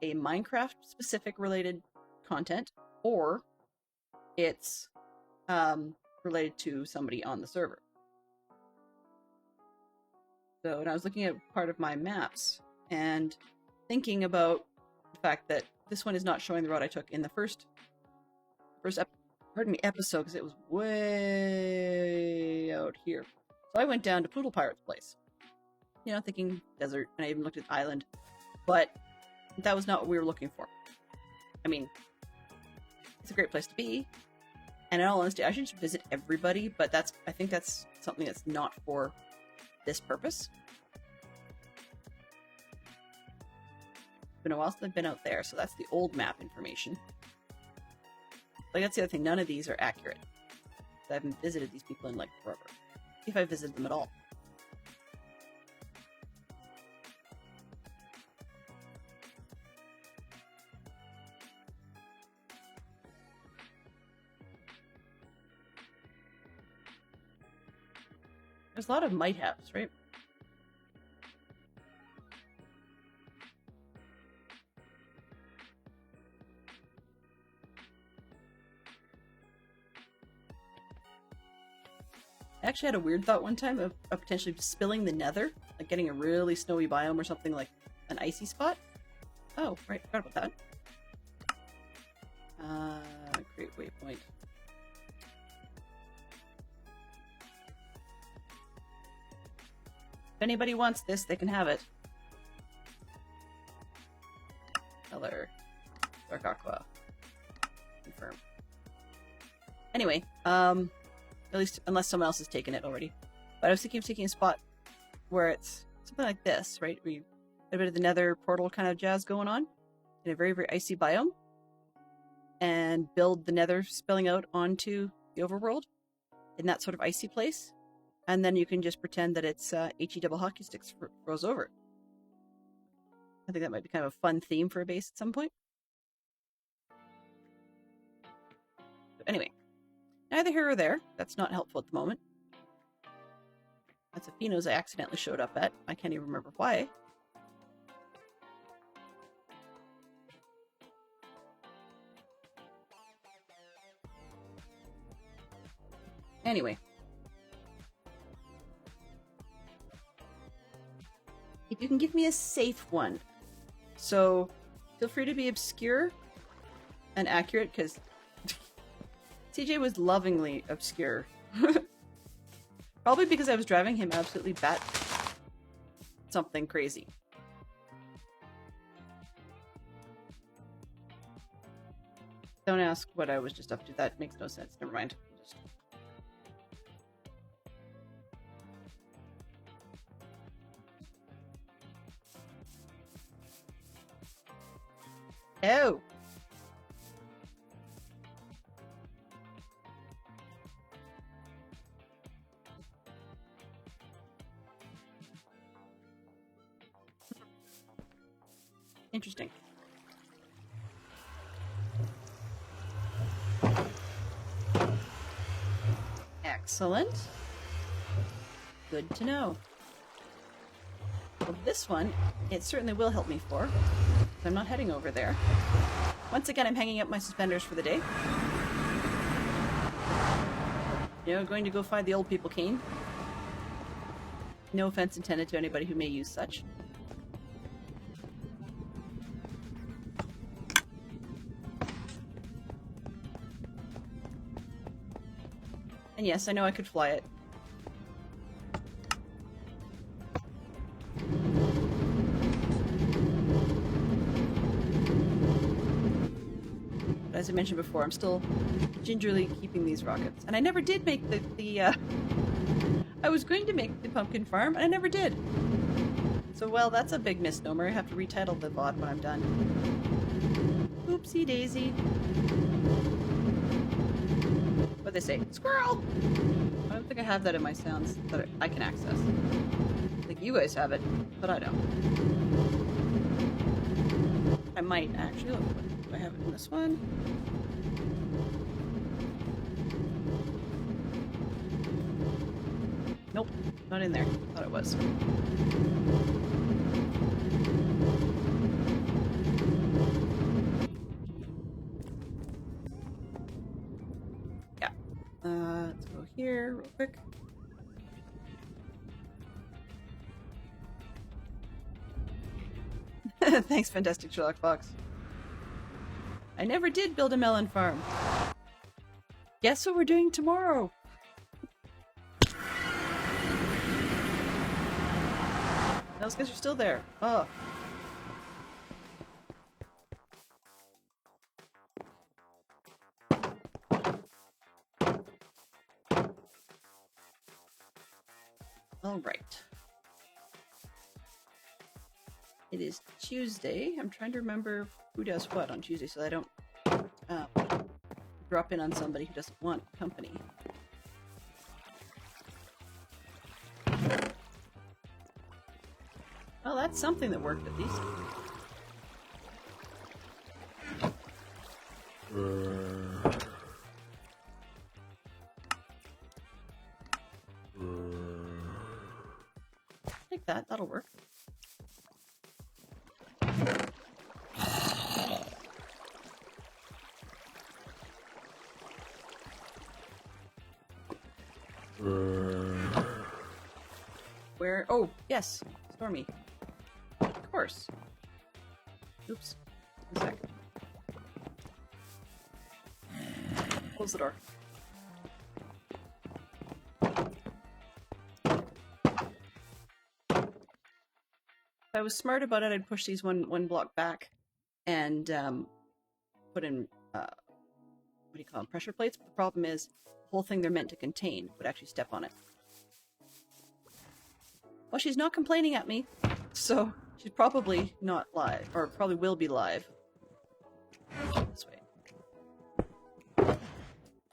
a Minecraft specific related content or it's related to somebody on the server. So when I was looking at part of my maps and thinking about the fact that this one is not showing the route I took in the first episode because it was way out here. So I went down to Poodle Pirate's place. You know, thinking desert, and I even looked at island, but that was not what we were looking for. I mean, it's a great place to be. And in all honesty, I should just visit everybody, but I think that's something that's not for this purpose. It's been a while since I've been out there, so that's the old map information. Like, that's the other thing, none of these are accurate. I haven't visited these people in, like, forever. If I visited them at all. There's a lot of might haves, right? I actually had a weird thought one time of potentially spilling the nether, like getting a really snowy biome or something like an icy spot. Oh, right, forgot about that. Great waypoint. If anybody wants this, they can have it. Color. Dark aqua. Confirm. Anyway, at least unless someone else has taken it already. But I was thinking of taking a spot where it's something like this, right? Where you have a bit of the nether portal kind of jazz going on in a very, very icy biome. And build the nether spilling out onto the overworld in that sort of icy place. And then you can just pretend that it's HE double hockey sticks froze over. I think that might be kind of a fun theme for a base at some point. But anyway, neither here or there. That's not helpful at the moment. That's a Pheno's I accidentally showed up at. I can't even remember why. Anyway. If you can give me a safe one. So, feel free to be obscure and accurate, because TJ was lovingly obscure. Probably because I was driving him absolutely bat something crazy. Don't ask what I was just up to. That makes no sense. Never mind. Just... Oh! Interesting. Excellent. Good to know. Well, this one, it certainly will help me for. I'm not heading over there. Once again, I'm hanging up my suspenders for the day. You know, going to go find the old people cane. No offense intended to anybody who may use such. And yes, I know I could fly it. But as I mentioned before, I'm still gingerly keeping these rockets. And I never did make the I was going to make the pumpkin farm, and I never did. So, well, that's a big misnomer. I have to retitle the VOD when I'm done. Oopsie daisy. What they say? Squirrel! I don't think I have that in my sounds that I can access. I think you guys have it, but I don't. I might actually. Look, do I have it in this one? Nope, not in there. Thought it was. Yeah. Let's go here real quick. Thanks, Fantastic Sherlock Fox. I never did build a melon farm. Guess what we're doing tomorrow? Those guys are still there. Oh. All right. It is Tuesday. I'm trying to remember who does what on Tuesday so I don't drop in on somebody who doesn't want company. Well, that's something that worked at least. Take that, that'll work. Where? Oh, yes, Stormy. Of course. Oops. 1 sec. Close the door. If I was smart about it, I'd push these one block back and put in what do you call them? Pressure plates. But the problem is the whole thing they're meant to contain would actually step on it. Well, she's not complaining at me, so she's probably not live, or probably will be live. This way.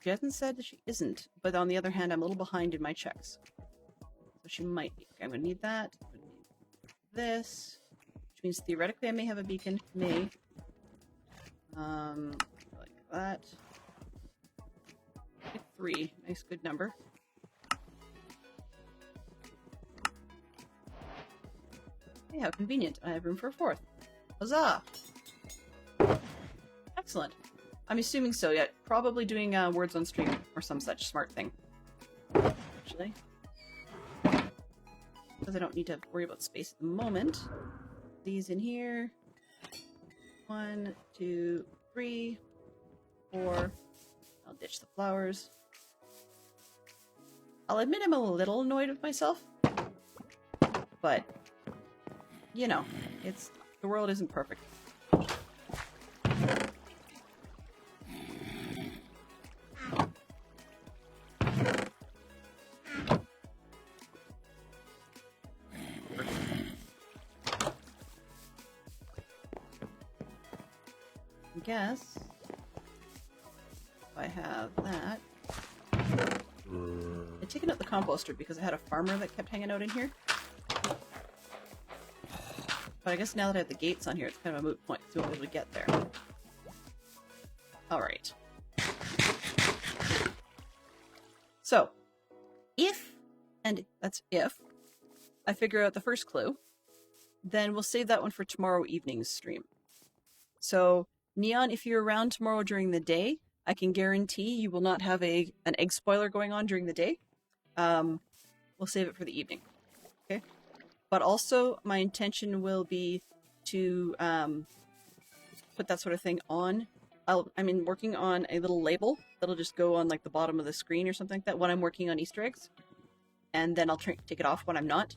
She hasn't said that she isn't, but on the other hand, I'm a little behind in my checks. So she might be. Okay, I'm gonna need that. I'm gonna need this, which means theoretically I may have a beacon. May. Like that. 3. Nice, good number. Hey, how convenient. I have room for a 4th. Huzzah! Excellent. I'm assuming so, yeah. Probably doing words on stream or some such smart thing. Actually. Because I don't need to worry about space at the moment. These in here. 1, 2, 3, 4. I'll ditch the flowers. I'll admit I'm a little annoyed with myself. But you know, the world isn't perfect. guess if I have that. I'd taken out the composter because I had a farmer that kept hanging out in here. But I guess now that I have the gates on here, it's kind of a moot point, so we'll be able to get there. Alright. So, if, and that's if, I figure out the first clue, then we'll save that one for tomorrow evening's stream. So, Neon, if you're around tomorrow during the day, I can guarantee you will not have an egg spoiler going on during the day. We'll save it for the evening. Okay? But also, my intention will be to put that sort of thing on. I'm working on a little label that'll just go on like the bottom of the screen or something like that when I'm working on Easter eggs. And then I'll take it off when I'm not.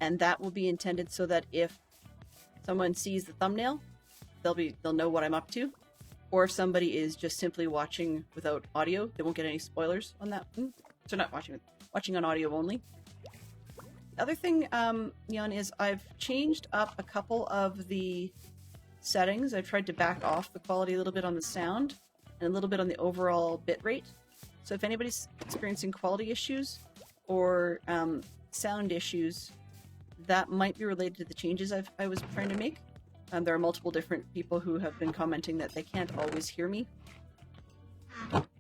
And that will be intended so that if someone sees the thumbnail, they'll know what I'm up to. Or if somebody is just simply watching without audio, they won't get any spoilers on that. So not watching on audio only. The other thing, Neon, is I've changed up a couple of the settings. I've tried to back off the quality a little bit on the sound and a little bit on the overall bitrate. So if anybody's experiencing quality issues or sound issues, that might be related to the changes I was trying to make. There are multiple different people who have been commenting that they can't always hear me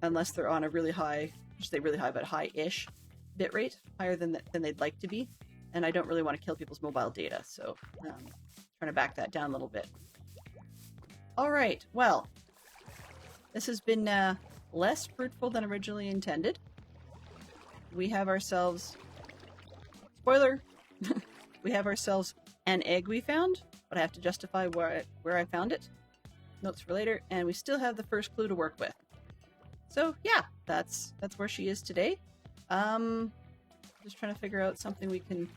unless they're on a really high, I should say really high, but high-ish bitrate, higher than they'd like to be. And I don't really want to kill people's mobile data, so trying to back that down a little bit. Alright, well, this has been less fruitful than originally intended. We have ourselves, spoiler, we have ourselves an egg we found, but I have to justify where I found it. Notes for later, and we still have the first clue to work with. So yeah, that's where she is today. Just trying to figure out something we can...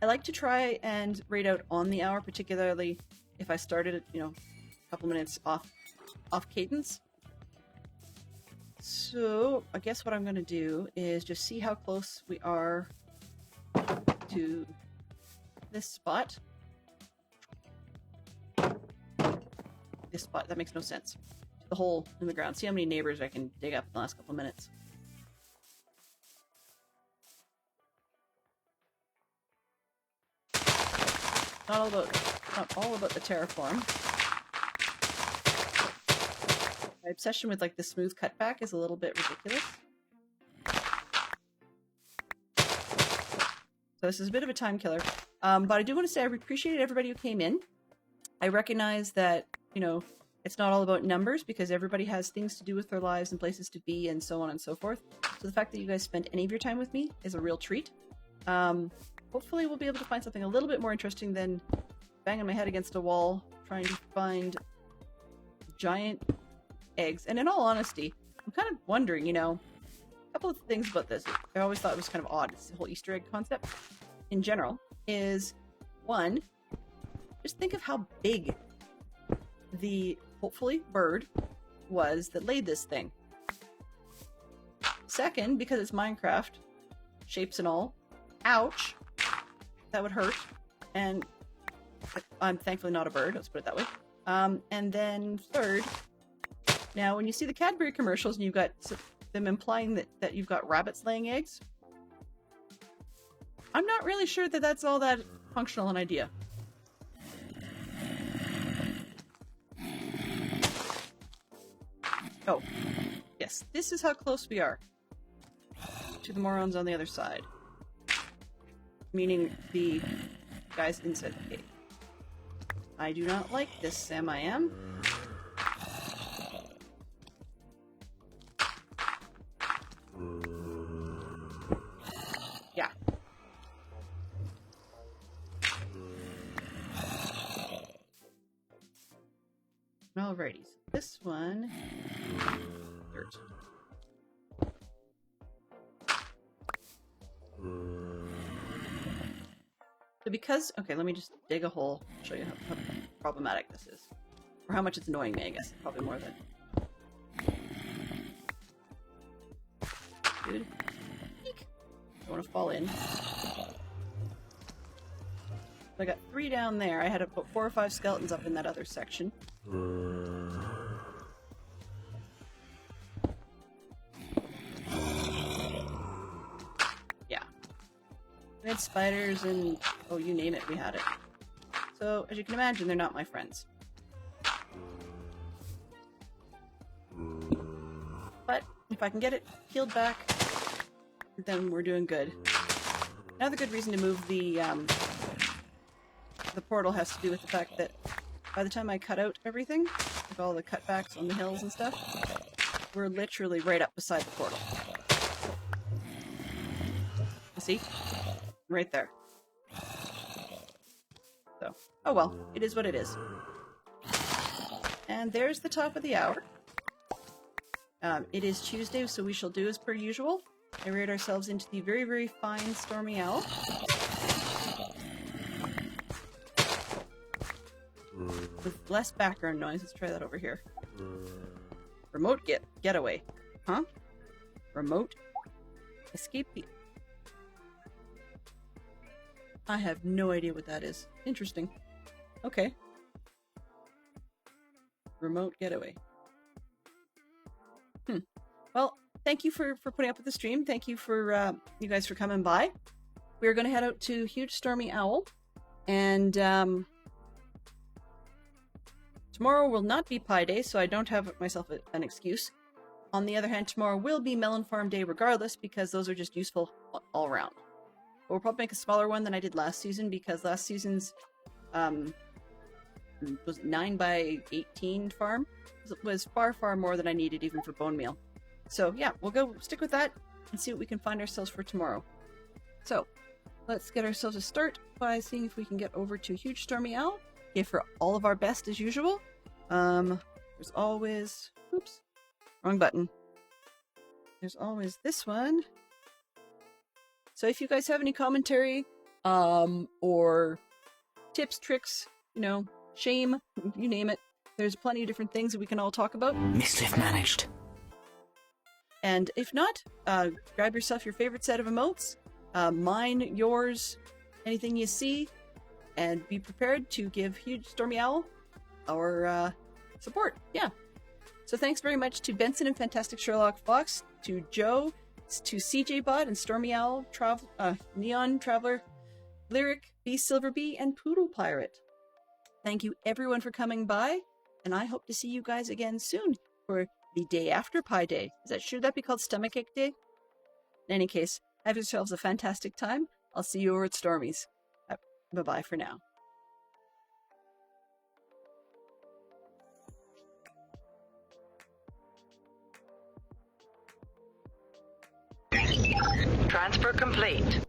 I like to try and rate out on the hour, particularly if I started at, a couple minutes off cadence. So I guess what I'm going to do is just see how close we are to this spot. This spot, that makes no sense. The hole in the ground. See how many neighbors I can dig up in the last couple minutes. Not all about the terraform. My obsession with like the smooth cutback is a little bit ridiculous. So this is a bit of a time killer. But I do want to say I appreciate everybody who came in. I recognize that, it's not all about numbers because everybody has things to do with their lives and places to be and so on and so forth. So the fact that you guys spent any of your time with me is a real treat. Hopefully we'll be able to find something a little bit more interesting than banging my head against a wall trying to find giant eggs. And in all honesty, I'm kind of wondering, a couple of things about this. I always thought it was kind of odd, this whole Easter egg concept in general, is one, just think of how big the, hopefully, bird was that laid this thing. Second, because it's Minecraft, shapes and all, ouch, that would hurt. And I'm thankfully not a bird, let's put it that way. And then third, now when you see the Cadbury commercials and you've got them implying that you've got rabbits laying eggs, I'm not really sure that that's all that functional an idea. Oh, yes, this is how close we are to the morons on the other side. Meaning the guys inside the cave. I do not like this, Sam, I am. Yeah. Alrighty, so this one... dirt. So because... okay, let me just dig a hole, show you how problematic this is. Or how much it's annoying me, I guess. Probably more than... Dude. Eek. I want to fall in. So I got 3 down there. I had about 4 or 5 skeletons up in that other section. We had spiders and, oh, you name it, we had it. So, as you can imagine, they're not my friends. But if I can get it healed back, then we're doing good. Another good reason to move the portal has to do with the fact that by the time I cut out everything, like all the cutbacks on the hills and stuff, we're literally right up beside the portal. See? Right there. So, oh well, it is what it is. And there's the top of the hour. It is Tuesday, so we shall do as per usual. I reared ourselves into the very, very fine Stormy Owl. With less background noise. Let's try that over here. Remote getaway. Huh? Remote escape. I have no idea what that is. Interesting. Okay. Remote getaway. Well, thank you for putting up with the stream. Thank you for you guys for coming by. We're going to head out to Huge Stormy Owl. And tomorrow will not be Pie Day, so I don't have myself an excuse. On the other hand, tomorrow will be Melon Farm Day regardless, because those are just useful all around. But we'll probably make a smaller one than I did last season, because last season's was 9 by 18 farm was far, far more than I needed even for bone meal. So yeah, we'll go stick with that and see what we can find ourselves for tomorrow. So let's get ourselves a start by seeing if we can get over to Huge Stormy Owl. Okay, for all of our best as usual. There's always, oops, wrong button. There's always this one. So if you guys have any commentary, or tips, tricks, you know, shame, you name it, there's plenty of different things that we can all talk about. Mischief managed. And if not, grab yourself your favorite set of emotes, mine, yours, anything you see, and be prepared to give Huge Stormy Owl our support. Yeah. So thanks very much to Benson and Fantastic Sherlock Fox, to Joe, to CJ Bot and Stormy Owl, Neon Traveler, Lyric, Beast Silver Bee, and Poodle Pirate. Thank you everyone for coming by, and I hope to see you guys again soon for the day after Pie Day. Should that be called Stomachache Day? In any case, have yourselves a fantastic time. I'll see you over at Stormy's. Bye-bye for now. Transfer complete.